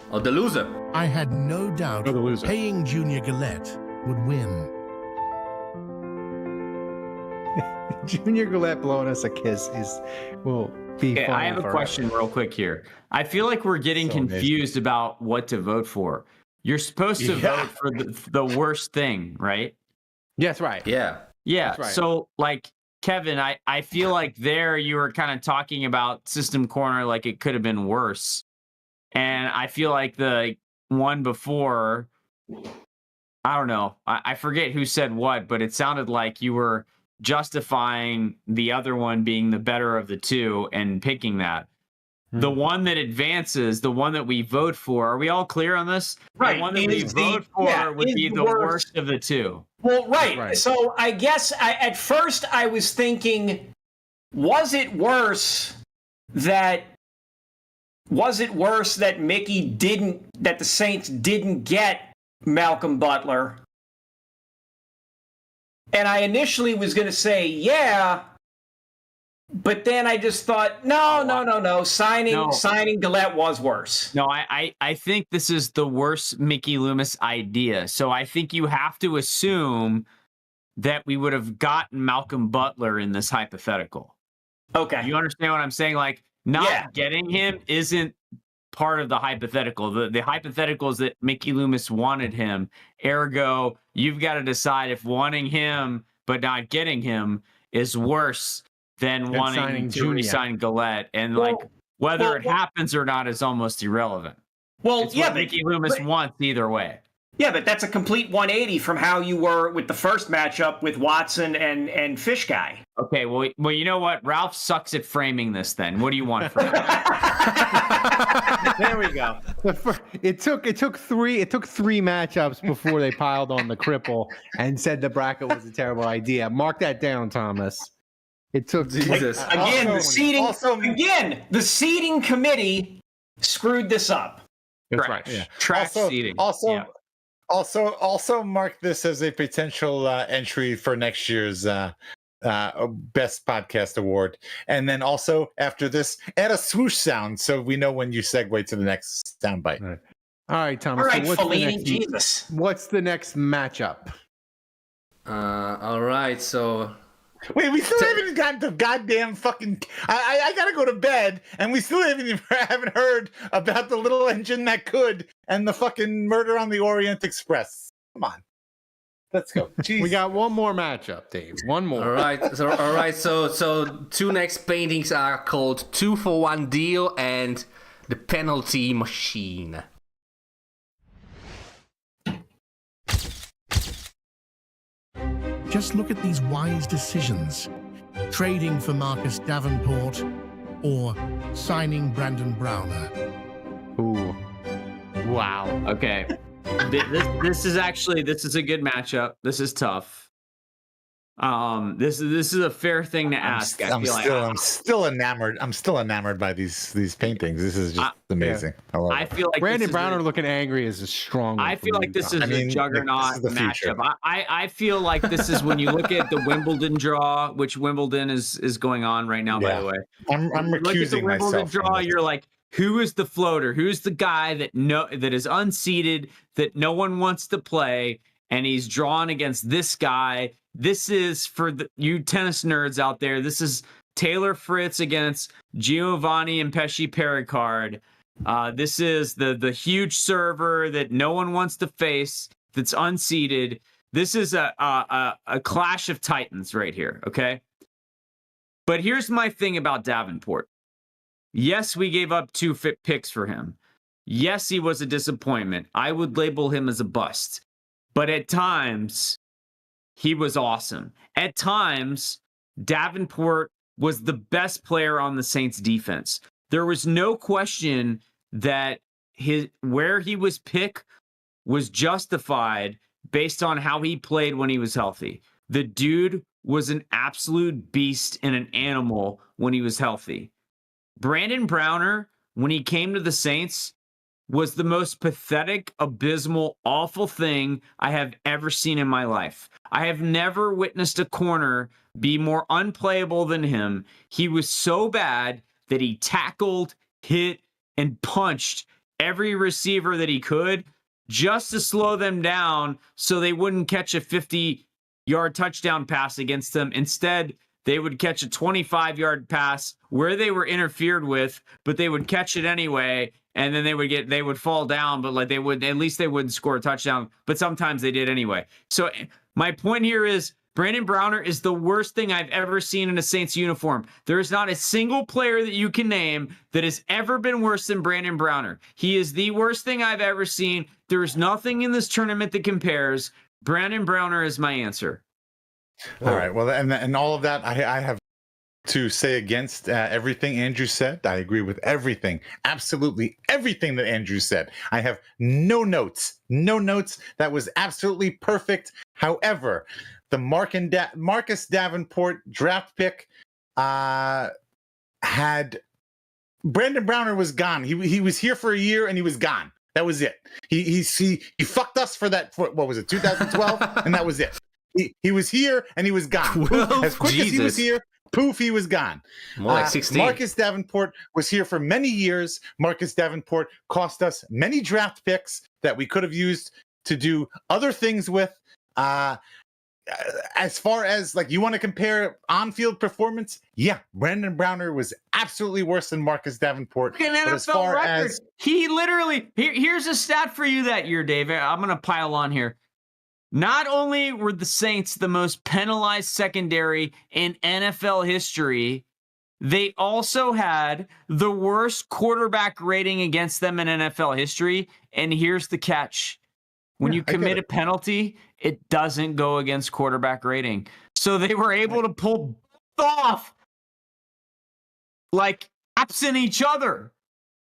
Or the loser. I had no doubt paying Junior Galette would win. Junior Galette blowing us a kiss will be fun. I have a question real quick here. I feel like we're getting confused about what to vote for. You're supposed to vote for the worst thing, right? Yes, right. Yeah. Yeah. That's right. So, like, Kevin, I feel like there you were kind of talking about System Corner like it could have been worse. And I feel like the one before, I don't know, I forget who said what, but it sounded like you were justifying the other one being the better of the two and picking that. The one that advances, the one that we vote for, are we all clear on this? Right. The one that we vote for would be the worst of the two. Well, right. So I guess at first I was thinking, was it worse that the Saints didn't get Malcolm Butler? And I initially was going to say, yeah, but then I just thought, no. Signing Galette was worse. No, I think this is the worst Mickey Loomis idea. So I think you have to assume that we would have gotten Malcolm Butler in this hypothetical. Okay. You understand what I'm saying? Like, not getting him isn't part of the hypothetical. The hypothetical is that Mickey Loomis wanted him. Ergo, you've got to decide if wanting him but not getting him is worse than wanting to resign Galette. And whether it happens or not is almost irrelevant. Well, it's what Mickey Loomis wants either way. Yeah, but that's a complete 180 from how you were with the first matchup with Watson and Fish Guy. Okay, well, you know what? Ralph sucks at framing this. Then what do you want from him? There we go. It took three matchups before they piled on the cripple and said the bracket was a terrible idea. Mark that down, Thomas. It took Jesus. Again, the seating committee screwed this up. That's right. Yeah. Track seating. Also mark this as a potential entry for next year's Best Podcast Award. And then also after this, add a swoosh sound so we know when you segue to the next soundbite. All right, Thomas. All right, so Fellini, Jesus. What's the next matchup? All right, so... Wait, we still haven't even gotten to goddamn fucking... I gotta go to bed, and we still haven't heard about the little engine that could and the fucking Murder on the Orient Express. Come on. Let's go. Jeez. We got one more matchup, Dave. One more. All right. So two next paintings are called 2-for-1 Deal and The Penalty Machine. Just look at these wise decisions. Trading for Marcus Davenport or signing Brandon Browner. Ooh. Wow. Okay. This is a good matchup. This is tough. This is a fair thing to ask. I'm still enamored by these paintings. This is just amazing. I feel like Brandon Browner looking angry is a strong one. I feel like this is a juggernaut matchup. I feel like this is when you look at the Wimbledon draw, which Wimbledon is going on right now, by the way. I'm recusing myself. Wimbledon draw, you're like, who is the floater? Who's the guy that is unseeded, that no one wants to play, and he's drawn against this guy? This is for you tennis nerds out there. This is Taylor Fritz against Giovanni and Pesci Pericard. This is the huge server that no one wants to face, that's unseeded. This is a clash of titans right here, okay? But here's my thing about Davenport. Yes, we gave up 2 picks for him. Yes, he was a disappointment. I would label him as a bust. But at times, he was awesome. At times, Davenport was the best player on the Saints defense. There was no question that where he was picked was justified based on how he played when he was healthy. The dude was an absolute beast and an animal when he was healthy. Brandon Browner, when he came to the Saints, was the most pathetic, abysmal, awful thing I have ever seen in my life. I have never witnessed a corner be more unplayable than him. He was so bad that he tackled, hit, and punched every receiver that he could just to slow them down so they wouldn't catch a 50-yard touchdown pass against them. Instead, they would catch a 25-yard pass where they were interfered with, but they would catch it anyway, and then they would fall down, but like at least they wouldn't score a touchdown, but sometimes they did anyway. So my point here is Brandon Browner is the worst thing I've ever seen in a Saints uniform. There is not a single player that you can name that has ever been worse than Brandon Browner. He is the worst thing I've ever seen. There is nothing in this tournament that compares. Brandon Browner is my answer. All right. Well, and all of that, I have to say against everything Andrew said. I agree with everything, absolutely everything that Andrew said. I have no notes. That was absolutely perfect. However, the Marcus Davenport draft pick had Brandon Browner was gone. He was here for a year and he was gone. That was it. He fucked us for that. What was it? 2012, and that was it. He was here and he was gone. As quick as he was here, poof, he was gone. More like 16. Marcus Davenport was here for many years. Marcus Davenport cost us many draft picks that we could have used to do other things with. As far as like you want to compare on-field performance, yeah, Brandon Browner was absolutely worse than Marcus Davenport. But as far as he literally here's a stat for you that year, Dave. I'm gonna pile on here. Not only were the Saints the most penalized secondary in NFL history, they also had the worst quarterback rating against them in NFL history. And here's the catch. When you commit a penalty, it doesn't go against quarterback rating. So they were able to pull off like absent each other.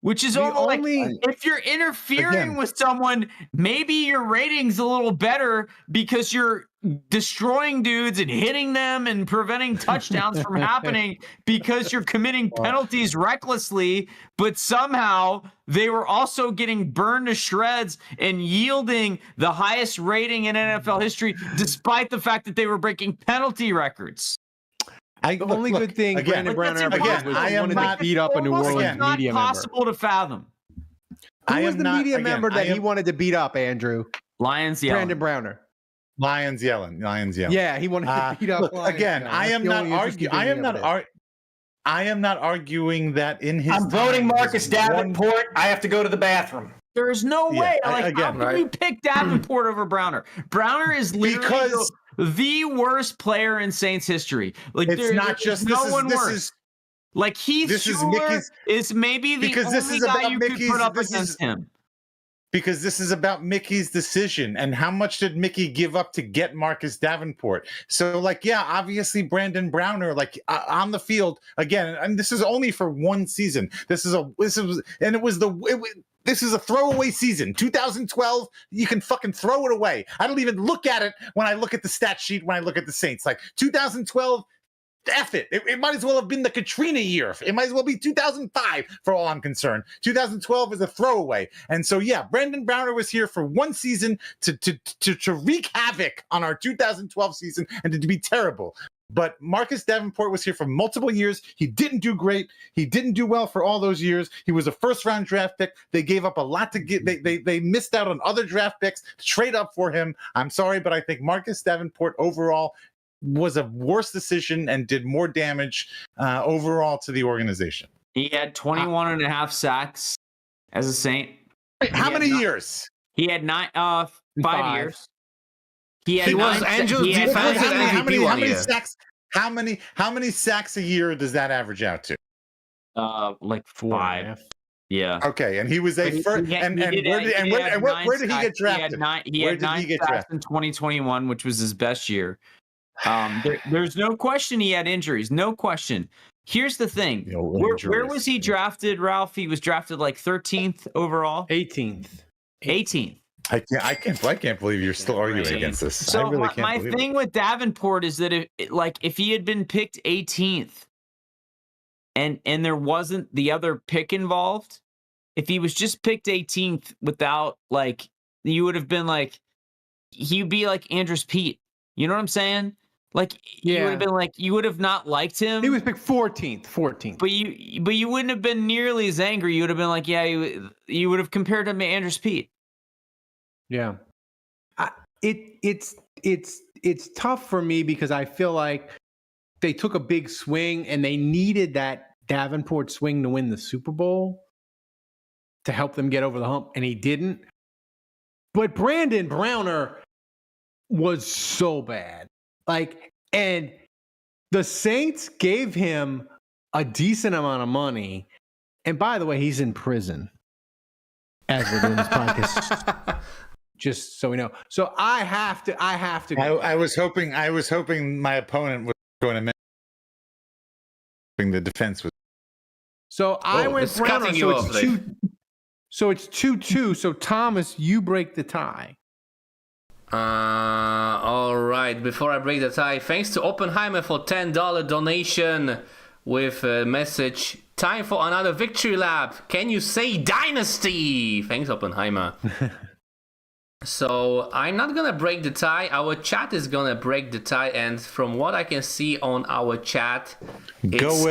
Which is only if you're interfering with someone, maybe your rating's a little better because you're destroying dudes and hitting them and preventing touchdowns from happening because you're committing penalties recklessly. But somehow they were also getting burned to shreds and yielding the highest rating in NFL history, despite the fact that they were breaking penalty records. The only good thing Brandon Browner ever did was he wanted to beat up a New Orleans media member. It's not possible to fathom. Who was the media member that he wanted to beat up, Andrew? Lions yelling. Brandon Browner. Lions yelling. Yeah, he wanted to beat up Lions. Again, I am not arguing that in his I'm voting Marcus Davenport. I have to go to the bathroom. There's no way. How can you pick Davenport over Browner? Browner is literally the worst player in Saints history. Like it's not just no one worse. Like Heath Schuler is maybe the only guy you could put up against him. Because this is about Mickey's decision and how much did Mickey give up to get Marcus Davenport. So obviously Brandon Browner, on the field again, and this is only for one season. This is a throwaway season. 2012, you can fucking throw it away. I don't even look at it when I look at the stat sheet, when I look at the Saints. Like 2012, F it. It might as well have been the Katrina year. It might as well be 2005 for all I'm concerned. 2012 is a throwaway. And so, yeah, Brandon Browner was here for one season to wreak havoc on our 2012 season and to be terrible. But Marcus Davenport was here for multiple years. He didn't do great. He didn't do well for all those years. He was a first-round draft pick. They gave up a lot to get. They missed out on other draft picks to trade up for him. I'm sorry, but I think Marcus Davenport overall was a worse decision and did more damage overall to the organization. He had 21 and a half sacks as a Saint. How many years? He had 5 years. He was Andrew's defensive MVP one year. How many sacks a year does that average out to? Like 5. Yeah. Okay, and he was a first. And where did he get drafted? He had 9 sacks in 2021, which was his best year. There's no question he had injuries. No question. Here's the thing. Where was he drafted, Ralph? He was drafted like 13th overall. 18th. I can't believe you're still arguing against this. So I really can't my believe thing with Davenport is that if he had been picked 18th and there wasn't the other pick involved, if he was just picked 18th without you would have been he'd be like Andrews Pete. You know what I'm saying? You would have been you would have not liked him. He was picked 14th. But you wouldn't have been nearly as angry. You would have been like, yeah, you would have compared him to Andrews Pete. Yeah, it's tough for me because I feel like they took a big swing and they needed that Davenport swing to win the Super Bowl to help them get over the hump, and he didn't. But Brandon Browner was so bad, and the Saints gave him a decent amount of money. And by the way, he's in prison as we're doing this podcast. Just so we know. So I have to. I was hoping my opponent was going to mention the defense was. So I went Browner. So it's 2-2. So Thomas, you break the tie. All right. Before I break the tie, thanks to Oppenheimer for $10 donation with a message. Time for another victory lap. Can you say dynasty? Thanks, Oppenheimer. So I'm not gonna break the tie. Our chat is gonna break the tie, and from what I can see on our chat, go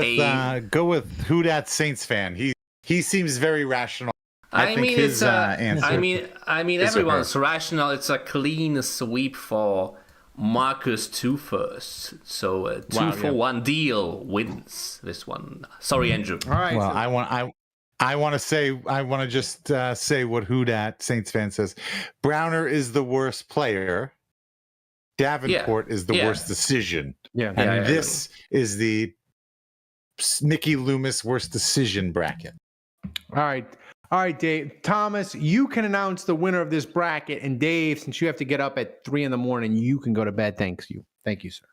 with who that Saints fan. He seems very rational. I think his answer. I mean, everyone's rational. It's a clean sweep for Marcus 2 first. So a 2-for-1 deal wins this one. Sorry, Andrew. All right. Well, I want to just say what who that Saints fan says. Browner is the worst player. Davenport is the worst decision. Yeah. And this is the Mickey Loomis worst decision bracket. All right, Dave. Thomas, you can announce the winner of this bracket. And Dave, since you have to get up at 3 a.m, you can go to bed. Thank you, sir.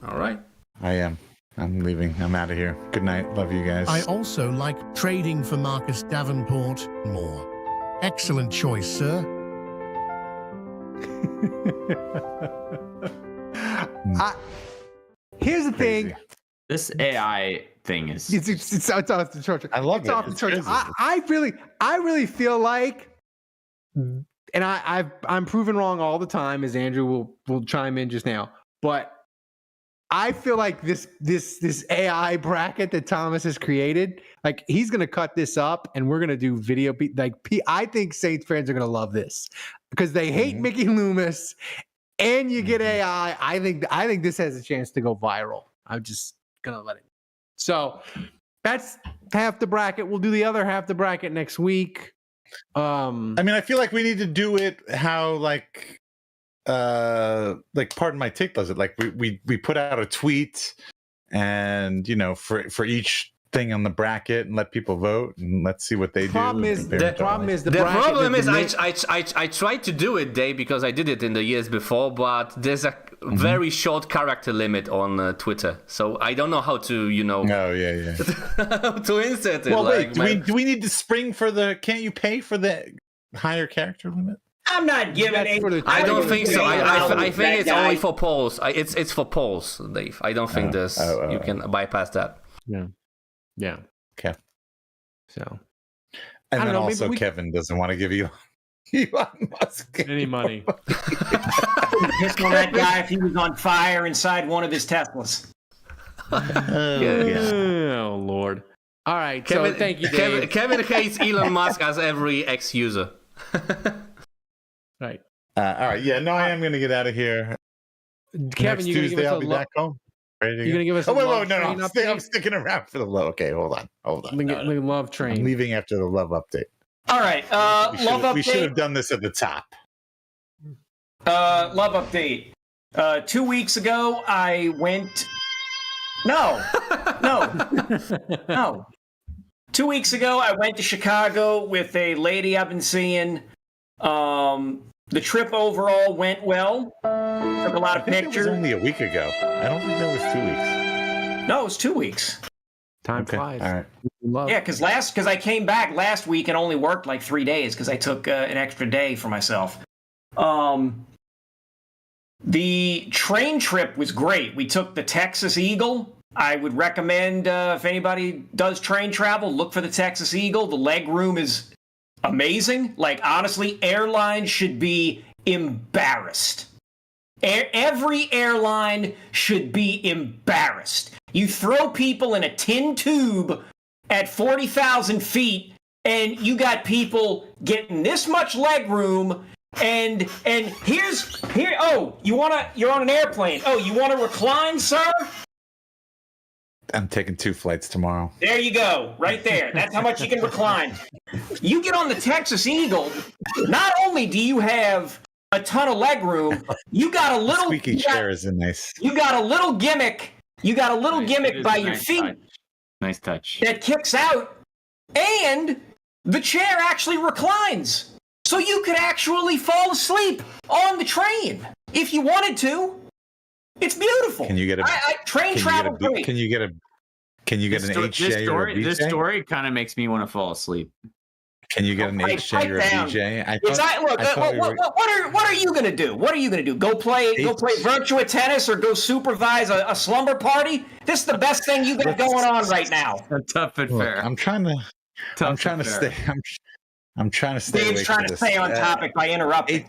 All right. I am. I'm leaving. I'm out of here. Good night. Love you guys. I also like trading for Marcus Davenport more. Excellent choice, sir. Here's the thing. This AI thing is it's off the chart. I love it. Off the chart. I really feel like, and I'm proven wrong all the time, as Andrew will chime in just now, but I feel like this AI bracket that Thomas has created, he's gonna cut this up and we're gonna do video. I think Saints fans are gonna love this because they hate Mickey Loomis, and you get AI. I think this has a chance to go viral. I'm just gonna let it. So that's half the bracket. We'll do the other half the bracket next week. I feel like we need to do it how Pardon My Take does it. We put out a tweet, and for each thing on the bracket and let people vote, and let's see what they do. The problem is I tried to do it, Dave, because I did it in the years before, but there's a very short character limit on Twitter, so I don't know how to, to insert it. Well, wait, do we need to spring for the? Can't you pay for the higher character limit? I'm not giving it. I don't think so. I think it's only for polls. It's for polls, Dave. I don't think you can bypass that. Yeah. Okay. So. And then also Kevin doesn't want to give you Elon Musk any money. Piss on that guy if he was on fire inside one of his Teslas. Oh Lord. All right. Kevin, so thank you, Dave. Kevin hates Elon Musk as every ex-user. Right. All right. Yeah. No, I am going to get out of here. Kevin, next Tuesday I'll be back home. You're going to give us a love train update? I'm sticking around for the love. Okay, hold on. Love train. I'm leaving after the love update. All right. Love update. We should have done this at the top. Love update. 2 weeks ago, I went. No. 2 weeks ago, I went to Chicago with a lady I've been seeing. The trip overall went well. Took a lot of pictures. It was only a week ago. I don't think that was 2 weeks. No, it was 2 weeks. Time flies. All right. Yeah, because I came back last week and only worked like 3 days because I took an extra day for myself. The train trip was great. We took the Texas Eagle. I would recommend if anybody does train travel, look for the Texas Eagle. The leg room is amazing. Like, honestly, airlines should be embarrassed. Every airline should be embarrassed. You throw people in a tin tube at 40,000 feet, and you got people getting this much leg room. And here. Oh, you're on an airplane. Oh, you want to recline, sir? I'm taking 2 flights tomorrow. There you go, right there. That's how much you can recline. You get on the Texas Eagle. Not only do you have a ton of leg room, you got a little squeaky chair is a nice. You got a little gimmick. You got a little gimmick by your feet. Nice touch. That kicks out, and the chair actually reclines, so you could actually fall asleep on the train if you wanted to. It's beautiful. Can you get a train travel? Can you get an HJ or a VJ? This story kind of makes me want to fall asleep. Can you get an HJ or a VJ? What are you gonna do? What are you gonna do? Go play Virtua Tennis or go supervise a slumber party? This is the best thing you got going on right now. Tough and fair. I'm trying to stay. I'm trying to stay. Dave's trying to stay on topic by interrupting.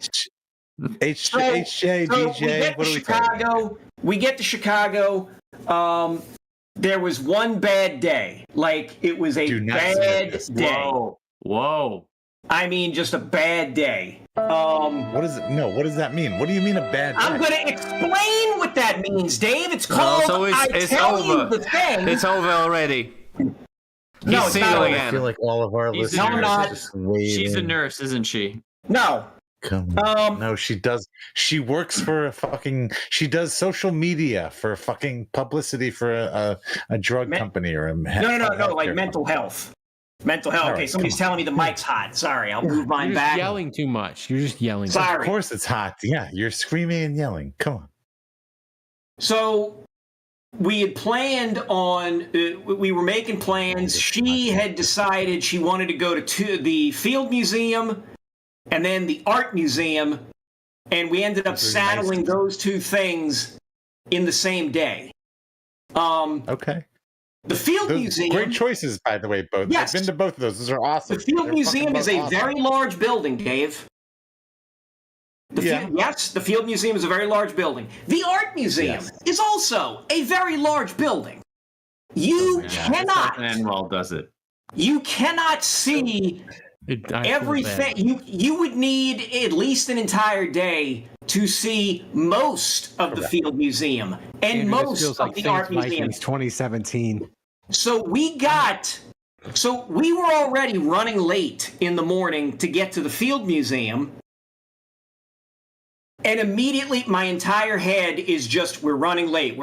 HJ, DJ. What are we Chicago? We get to Chicago. There was one bad day. Like, it was a bad day. Whoa. I mean, just a bad day. What is it? No, what does that mean? What do you mean a bad day? I'm going to explain what that means, Dave. It's called it's over. The thing. It's over already. No, it's not over. I feel like all of our listeners are just waiting. She's a nurse, isn't she? No. Come on. No, she does. She works for she does social media for fucking publicity for a drug company or a no, like mental health. Mental health. Okay, somebody's telling me the mic's hot. Sorry, I'll move mine back. You're yelling too much. You're just yelling. Sorry. Of course it's hot. Yeah, you're screaming and yelling. Come on. So we had planned on, we were making plans. She had decided she wanted to go to the Field Museum and then the Art Museum, and we ended up saddling those two things in the same day. Okay. The Field Museum. Great choices, by the way, both. Yes. I've been to both of those. Those are awesome. The Field Museum is a very large building, Dave. Yes, the Field Museum is a very large building. The Art Museum is also a very large building. You cannot. Manuel does it. You cannot see everything. You would need at least an entire day to see most of the Field Museum and most of the Art Museum. 2017. So we were already running late in the morning to get to the Field Museum. And immediately my entire head is just, we're running late.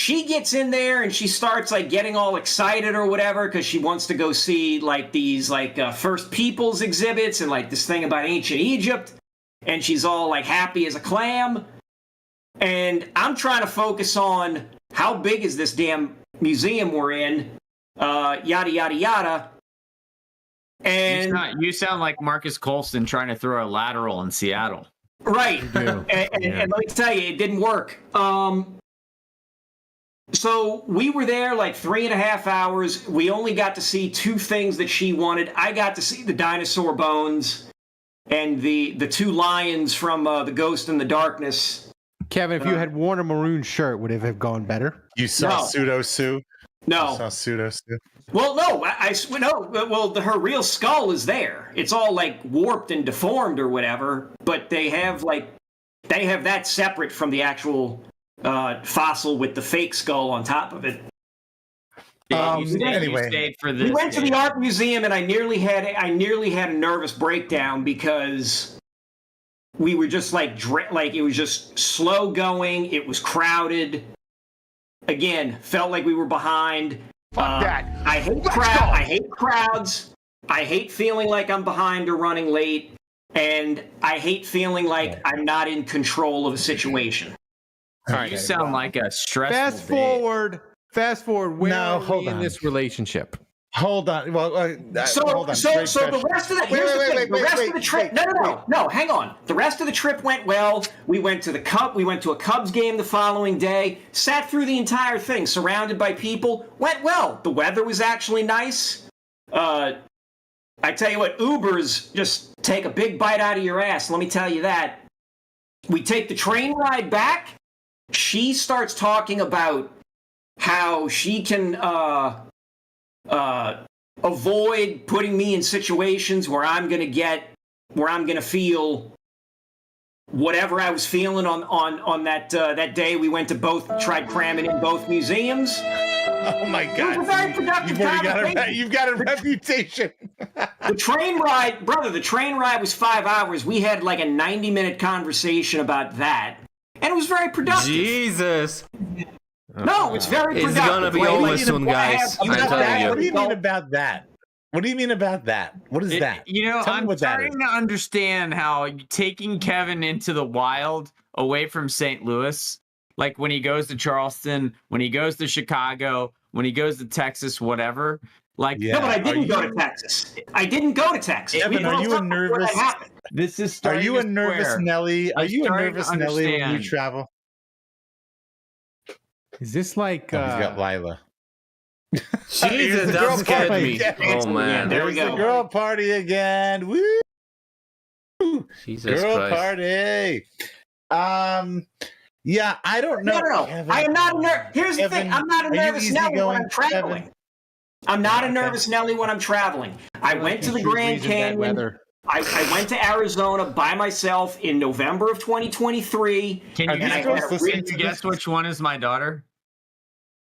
she gets in there and she starts like getting all excited or whatever because she wants to go see like these like First Peoples exhibits and like this thing about ancient Egypt, and she's all like happy as a clam. And I'm trying to focus on how big is this damn museum we're in, yada yada yada. And you sound like Marcus Colston trying to throw a lateral in Seattle. Right. And let me tell you, it didn't work. So we were there like 3.5 hours. We only got to see 2 things that she wanted. I got to see the dinosaur bones and the 2 lions from The Ghost in the Darkness. Kevin, if you had worn a maroon shirt, would it have gone better? You saw Pseudo Sue? No. You saw Pseudo Sue? Well, no. Her real skull is there. It's all like warped and deformed or whatever, but they have that separate from the actual fossil with the fake skull on top of it. Anyway, stayed for this we went to the art museum, and I nearly had a nervous breakdown because we were just like it was just slow going. It was crowded. Again, felt like we were behind. Fuck that. I hate crowds. I hate feeling like I'm behind or running late, and I hate feeling like I'm not in control of a situation. All right, you sound like a stressful Fast forward. Where are we in this relationship? Hold on. Well, hold on. So the rest of the trip. No. Hang on. The rest of the trip went well. We went to a Cubs game the following day. Sat through the entire thing, surrounded by people. Went well. The weather was actually nice. I tell you what, Ubers just take a big bite out of your ass. Let me tell you that. We take the train ride back. She starts talking about how she can avoid putting me in situations where I'm going to feel whatever I was feeling on that day. We went to tried cramming in both museums. Oh my God! It was a very productive conversation. You've got a reputation. The train ride was 5 hours. We had like a 90-minute conversation about that, and it was very productive. Jesus. No, it's very productive. It's gonna be over soon, guys. I'm telling you. What do you mean about that? What do you mean about that? What is that? I'm trying to understand how taking Kevin into the wild away from St. Louis, like when he goes to Charleston, when he goes to Chicago, when he goes to Texas, whatever. Like, no, but I didn't go to Texas. Evan, are you a nervous? This is. Are you a nervous Nelly? Are you a nervous Nelly when you travel? Is this like? He's got Lila. Jesus, that scared me. Oh man, there we go. The girl party again. Woo! Jesus girl Christ. Party. Yeah, I don't know. No. Kevin, I am not a nervous. Here's the thing. I'm not a nervous Nelly when I'm traveling. Kevin? I'm not a nervous Nelly when I'm traveling. I went to the Grand Canyon. I went to Arizona by myself in November of 2023. Can you guess which one is my daughter?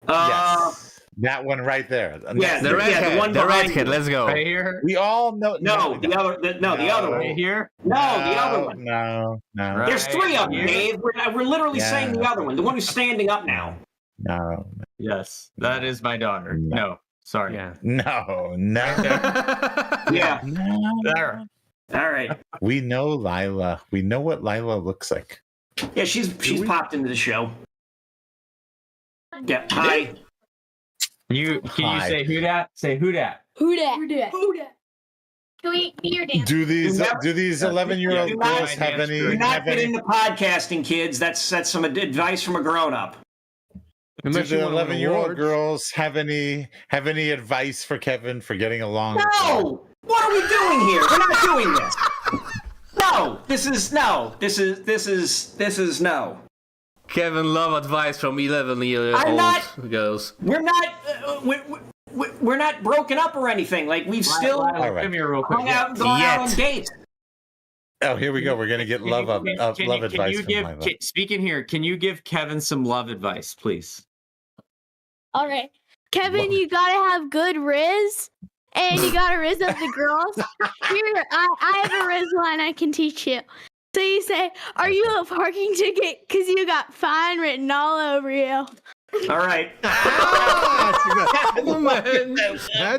Yes. That one right there. Yeah, the redhead. The redhead. Let's go. Right here. We all know. The other one. Right here. No, the other one. No. Right. There's 3 of them, Dave. We're literally saying the other one, the one who's standing up now. No. Yes, that is my daughter. No, sorry. Yeah. No. Yeah. There. All right. We know Lila. We know what Lila looks like. Yeah, she's popped into the show. Yeah. Hi. Can you say who dat? Say who dat? Who dat? Can we be your dance? Do these 11-year-old girls have any? Do not get into podcasting, kids. That's some advice from a grown-up. Do the 11-year-old girls have any advice for Kevin for getting along? No. What are we doing here? We're not doing this. No. This is no. Kevin, love advice from 11-year-old girls. We're not. We're not broken up or anything. Like we've still come here real quick. hung out and gone out on dates. Oh, here we go. We're gonna get love advice. Speaking here, can you give Kevin some love advice, please? All right, Kevin, you gotta have good riz, and you gotta riz up the girls. Here, I have a riz line I can teach you. So you say, "Are you a parking ticket? Because you got fine written all over you." All right. That's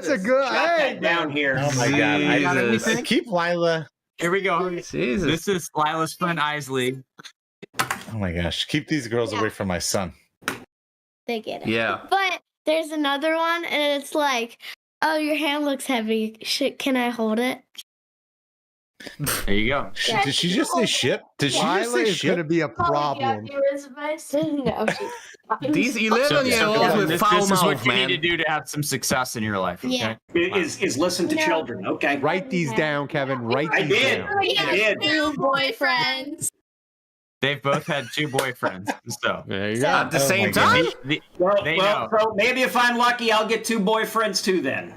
a good. Hey, down here. Oh my god! I got anything? keep Lila. Here we go. Jesus. This is Lila's friend Isley. Oh my gosh! Keep these girls away from my son. They get it. Yeah. But there's another one, and it's like, oh, your hand looks heavy. Can I hold it? There you go. Did she just say ship? Did she just Lila say is going to ship? be a problem. No, These 11-year-olds with foul this is what mouth, you man. need to do to have some success in your life. Okay? Yeah. Is listen to children. Okay. Write these down, Kevin. Write I these did. down. I did. 2 boyfriends. They've both had 2 boyfriends. So There you go. At the Oh same my time? they know. So maybe if I'm lucky, I'll get 2 boyfriends too. Then.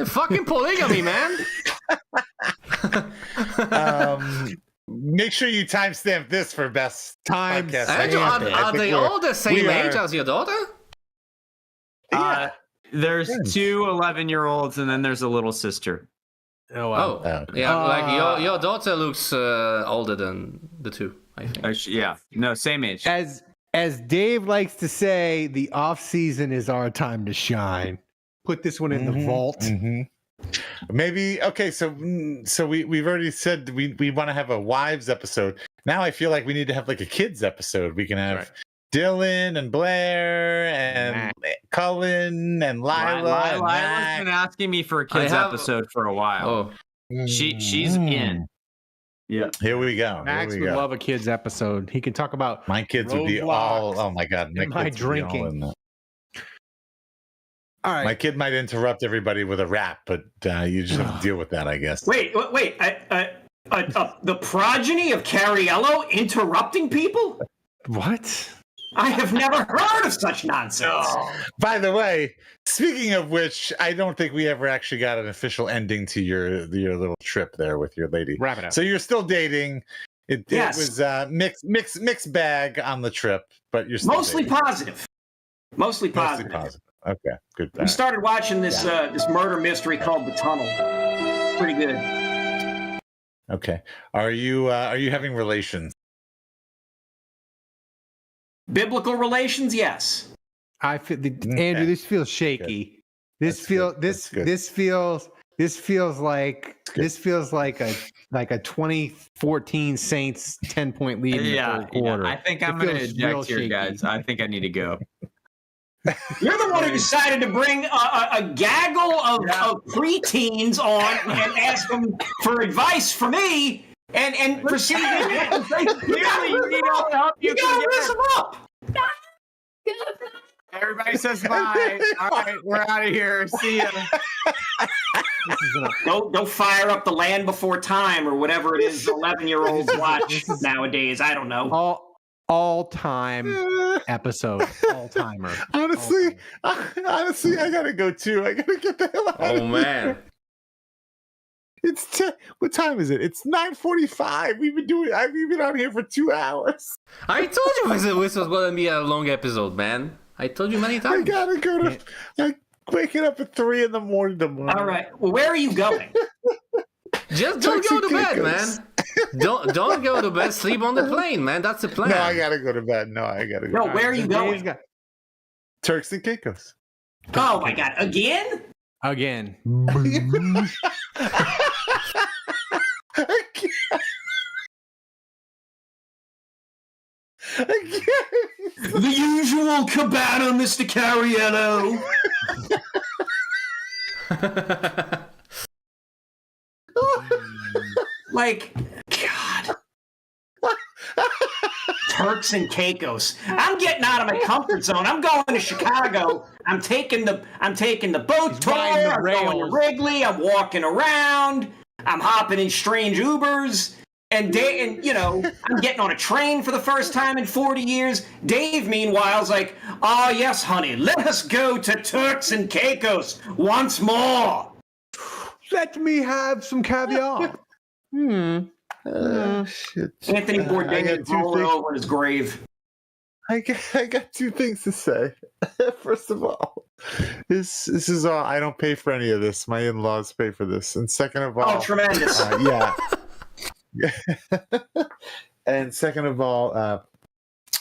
Fucking polygamy, man. Make sure you timestamp this for best Time podcast. Andrew, are they all the same we age are- as your daughter? There's Friends. 2 11-year-olds, and then there's a little sister. Oh, wow. Oh, yeah. Like your daughter looks older than the 2, I think. Yeah, no, same age. As Dave likes to say, the off season is our time to shine. Put this one in the vault. Maybe okay. So we've already said we want to have a wives episode. Now I feel like we need to have like a kids episode. We can have Dylan and Blair and Cullen and Lila. Lila's and been asking me for a kids episode for a while. Oh, She's in. Yeah. Here we go. Max Here we would go. love a kids episode. He can talk about My kids would be Roadblocks all. Oh my god, and my kids would be all drinking. in that. All right. My kid might interrupt everybody with a rap, but you just have to deal with that, I guess. Wait. The progeny of Cariello interrupting people? What? I have never heard of such nonsense. By the way, speaking of which, I don't think we ever actually got an official ending to your little trip there with your lady. Wrap it up. So you're still dating. It was mixed bag on the trip, but you're still Mostly dating. positive. Mostly positive. Okay, good. We started watching this this murder mystery called The Tunnel. Pretty good. Okay. Are you having relations? Biblical relations, yes. I feel Andrew. This feels shaky. This feels like a 2014 Saints 10-point lead in the third quarter. I think I'm going to eject here, guys. I think I need to go. You're the one who decided to bring a gaggle of preteens on and ask them for advice for me, and proceed to Clearly, you need all the help you gotta can raise them up. Everybody says bye. All right, we're out of here. See ya. Don't fire up The Land Before Time or whatever it is 11-year-olds watch nowadays. I don't know. All-time episode. All-timer. Honestly, I gotta go too. I gotta get the hell out. Oh man. It's what time is it? It's 9:45. We've been on here for 2 hours. I told you this was going to be a long episode, man. I told you many times. I gotta go to. I'm waking up at 3 a.m. tomorrow. All right. Well, where are you going? Just don't go to bed, man. Don't go to bed. Sleep on the plane, man. That's the plan. No, I gotta go to bed. No, I gotta go. No, where are you going? Turks and Caicos. Oh my God! Again? Again. The usual cabana, Mr. Cariello. Like, God. Turks and Caicos. I'm getting out of my comfort zone. I'm going to Chicago. I'm taking the boat tour. I'm going to Wrigley. I'm walking around. I'm hopping in strange Ubers. And you know, I'm getting on a train for the first time in 40 years. Dave, meanwhile, is like, "Oh yes, honey, let us go to Turks and Caicos once more. Let me have some caviar." Shit. Anthony Bourdain is rolling over in his grave. I got 2 things to say. First of all, this is all. I don't pay for any of this. My in-laws pay for this. And second of all, tremendous. Yeah. And second of all,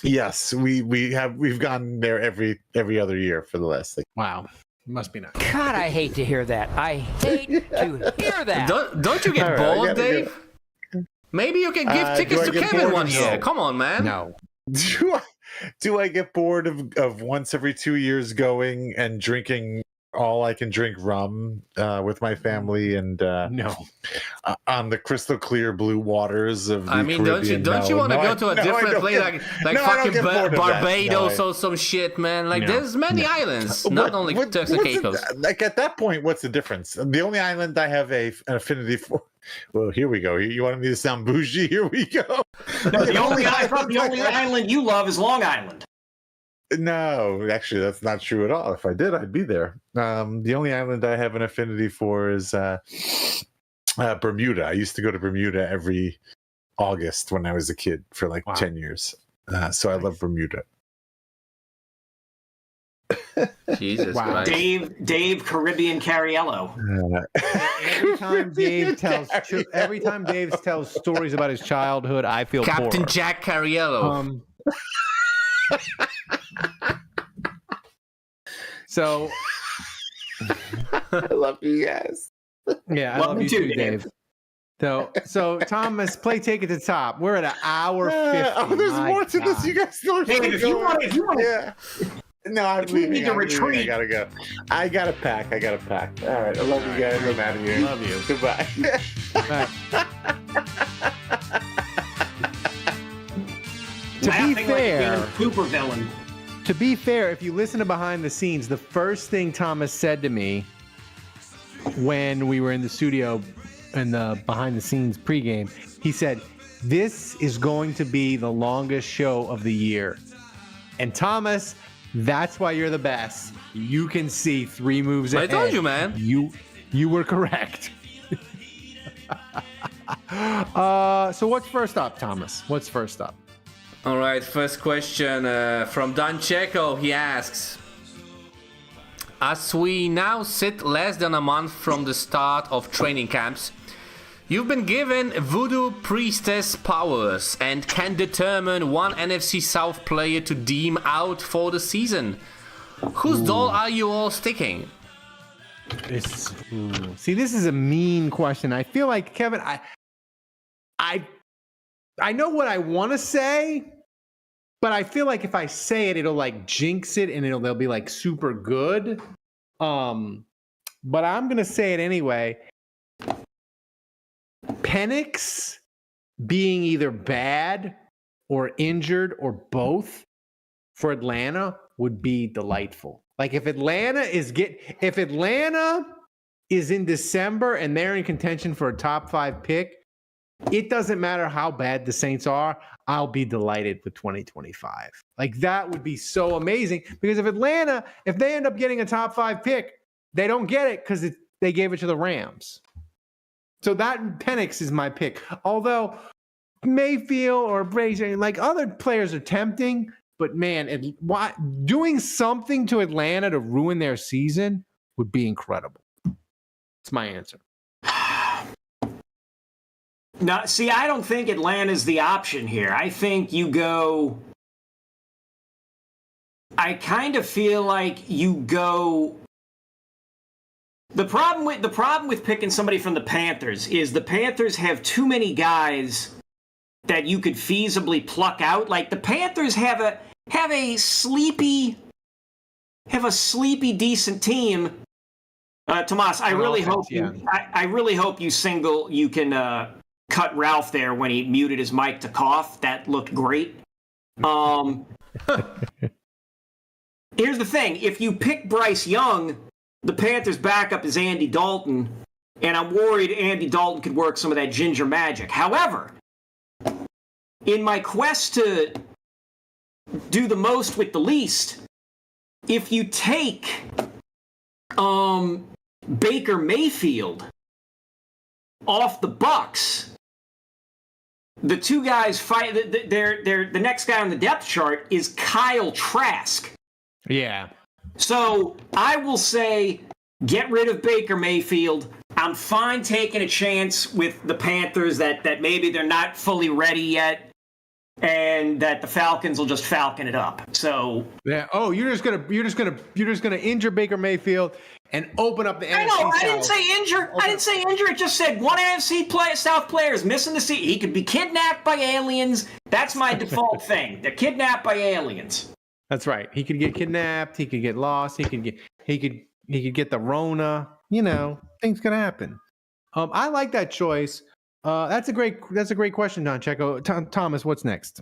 Yes, we've gone there every other year for the last. Wow, must be nice. God, I hate to hear that. I hate to hear that. Don't you get bored, Dave? Maybe you can give tickets to Kevin one year. Come on, man. No. Do I get bored of once every 2 years going and drinking all I can drink rum with my family and no on the crystal clear blue waters of the Caribbean? don't you want to go to a different place like fucking Barbados or some shit, man? Like there's many islands, not only Turks and Caicos. Like at that point, what's the difference? The only island I have an affinity for. Well, here we go. You wanted me to sound bougie? Here we go. No, the only island you love is Long Island. No, actually, that's not true at all. If I did, I'd be there. The only island I have an affinity for is Bermuda. I used to go to Bermuda every August when I was a kid for like 10 years. So I love Bermuda. Jesus Christ. Dave Caribbean Cariello. Every time Dave tells stories about his childhood, I feel Captain poor. Jack Cariello. So I love you guys. Yeah, I love you too, Dave. So Thomas, play Take It to Top. We're at an hour 50. Oh, there's more to this. You guys still Dave, if you want yeah. No, I'm leaving. Need to retreat. I gotta go. I gotta pack. All right. I love you guys. I'm out of here. Love you. Goodbye. Bye. To be fair, if you listen to behind the scenes, the first thing Thomas said to me when we were in the studio in the behind the scenes pregame, he said, "This is going to be the longest show of the year." And Thomas, that's why you're the best. You can see 3 moves ahead. I told you, man. You were correct. So what's first up, Thomas? What's first up? All right, first question from Don Checo. He asks, as we now sit less than a month from the start of training camps, you've been given Voodoo Priestess powers and can determine one NFC South player to deem out for the season. Whose doll are you all sticking? See, this is a mean question. I feel like, Kevin, I know what I want to say, but I feel like if I say it, it'll like jinx it and they'll be like super good. But I'm gonna say it anyway. Penix being either bad or injured or both for Atlanta would be delightful. Like if Atlanta is in December and they're in contention for a top 5 pick, it doesn't matter how bad the Saints are. I'll be delighted with 2025. Like that would be so amazing because if they end up getting a top 5 pick, they don't get it because they gave it to the Rams. So that Penix is my pick. Although Mayfield or Brady, like other players are tempting, but man, doing something to Atlanta to ruin their season would be incredible. That's my answer. No, see, I don't think Atlanta's the option here. I think you go. I kind of feel like you go. The problem with picking somebody from the Panthers is the Panthers have too many guys that you could feasibly pluck out. Like the Panthers have a sleepy decent team. Tomas, I really hope you can cut Ralph there when he muted his mic to cough. That looked great. Here's the thing. If you pick Bryce Young, the Panthers' backup is Andy Dalton, and I'm worried Andy Dalton could work some of that ginger magic. However, in my quest to do the most with the least, if you take Baker Mayfield off the Bucks, the two guys fight. The next guy on the depth chart is Kyle Trask. Yeah. So I will say, get rid of Baker Mayfield. I'm fine taking a chance with the Panthers that maybe they're not fully ready yet. and that the Falcons will just falcon it up. So yeah. Oh, you're just gonna injure Baker Mayfield and open up the NFC know. I South. didn't say injure. I didn't say injure. It just said one NFC South player is missing the seat. He could be kidnapped by aliens. That's my default thing. They're kidnapped by aliens. That's right. He could get kidnapped. He could get lost. He could get the Rona. You know, things can happen. I like that choice. That's a great question, Don Checo. Thomas, what's next?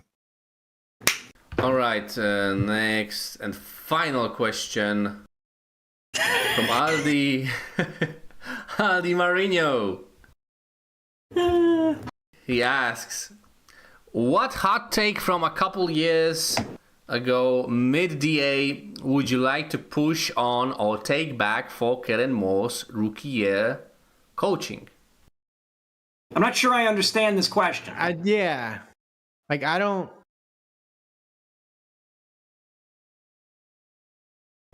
All right, next and final question from Aldi Marino. He asks, what hot take from a couple years ago, mid-DA, would you like to push on or take back for Kellen Moore's rookie year coaching? I'm not sure I understand this question. Yeah. Like, I don't...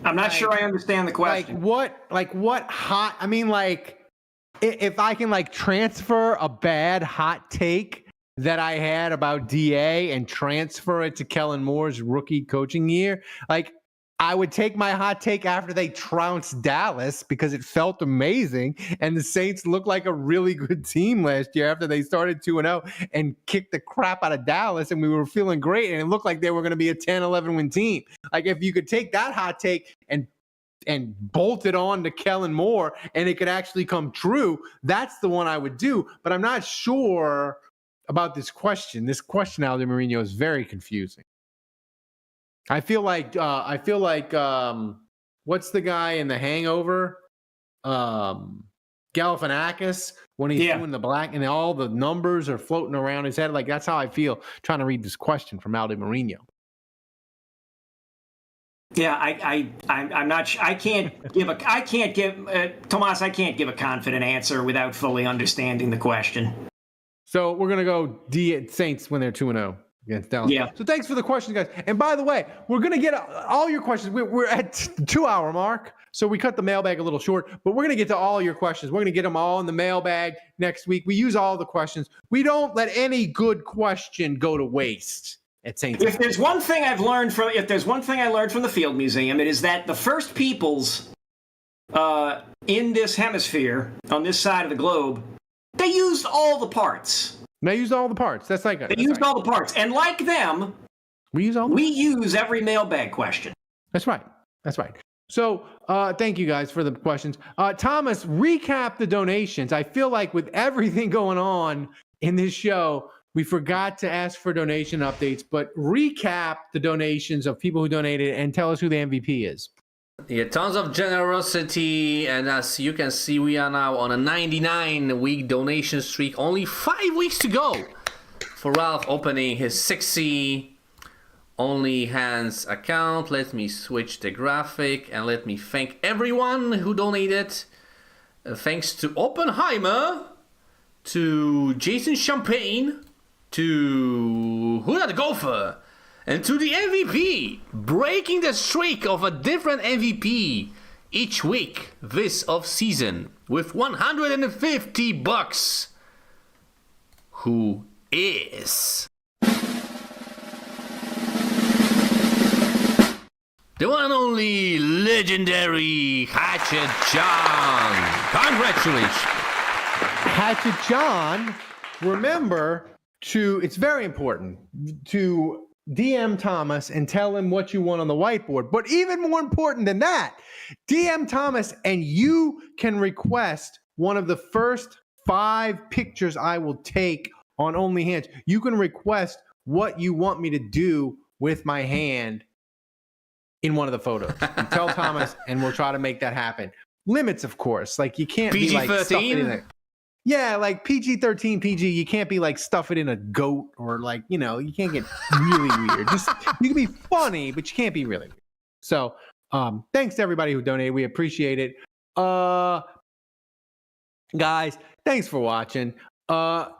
I'm not sure I understand the question. What hot... I mean, like, if I can, like, transfer a bad hot take that I had about DA and transfer it to Kellen Moore's rookie coaching year, like, I would take my hot take after they trounced Dallas because it felt amazing, and the Saints looked like a really good team last year after they started 2-0 and kicked the crap out of Dallas, and we were feeling great, and it looked like they were going to be a 10-11 win team. Like, if you could take that hot take and bolt it on to Kellen Moore and it could actually come true, that's the one I would do. But I'm not sure about this question. This question, Aldo Marino, is very confusing. I feel like what's the guy in The Hangover? Galifianakis, when he's doing the black and all the numbers are floating around his head. Like, that's how I feel trying to read this question from Aldo Marino. Yeah, I'm not sure. I can't give Tomas, I can't give a confident answer without fully understanding the question. So we're gonna go Saints when they're 2-0 against Dallas. Yeah. So thanks for the questions, guys. And by the way, we're gonna get all your questions. We're at 2-hour mark, so we cut the mailbag a little short. But we're gonna get to all your questions. We're gonna get them all in the mailbag next week. We use all the questions. We don't let any good question go to waste at Saints. If there's one thing I learned from the Field Museum, it is that the first peoples in this hemisphere, on this side of the globe, they used all the parts. They used all the parts. That's like they used all the parts, and like them, we use every mailbag question. That's right. That's right. So thank you guys for the questions. Thomas, recap the donations. I feel like with everything going on in this show, we forgot to ask for donation updates, but recap the donations of people who donated and tell us who the MVP is. Yeah, tons of generosity, and as you can see, we are now on a 99-week donation streak. Only 5 weeks to go for Ralph opening his 60 Only Hands account. Let me switch the graphic and let me thank everyone who donated. Thanks to Oppenheimer, to Jason Champagne, to Huda the Gopher, and to the MVP, breaking the streak of a different MVP each week this off-season with $150. Who is the one and only legendary Hatchet John? Congratulations. Hatchet John, remember it's very important to DM Thomas and tell him what you want on the whiteboard. But even more important than that, DM Thomas and you can request one of the first 5 pictures I will take on Only Hands. You can request what you want me to do with my hand in one of the photos. You tell Thomas and we'll try to make that happen. Limits, of course. Like, you can't be like stuffing in it. Yeah, like PG-13, PG, you can't be like stuff it in a goat or like, you can't get really weird. Just, you can be funny, but you can't be really weird. So, thanks to everybody who donated. We appreciate it. Guys, thanks for watching.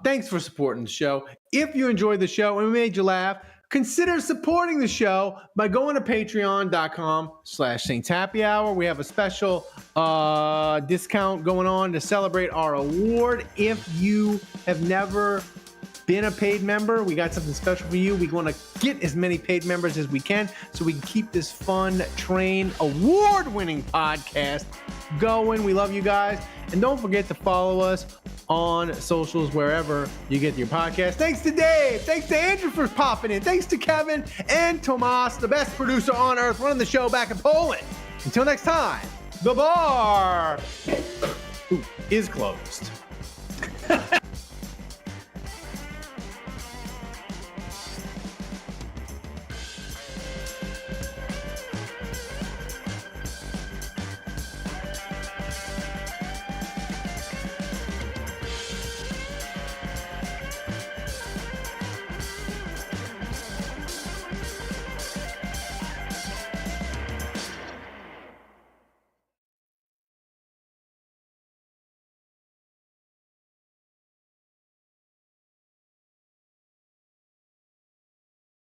Thanks for supporting the show. If you enjoyed the show and we made you laugh, consider supporting the show by going to patreon.com/Saints Happy Hour. We have a special discount going on to celebrate our award. If you have never been a paid member, we got something special for you. We want to get as many paid members as we can so we can keep this fun train award-winning podcast going. We love you guys. And don't forget to follow us on socials wherever you get your podcast. Thanks to Dave. Thanks to Andrew for popping in. Thanks to Kevin and Tomas, the best producer on earth, running the show back in Poland. Until next time, the bar is closed.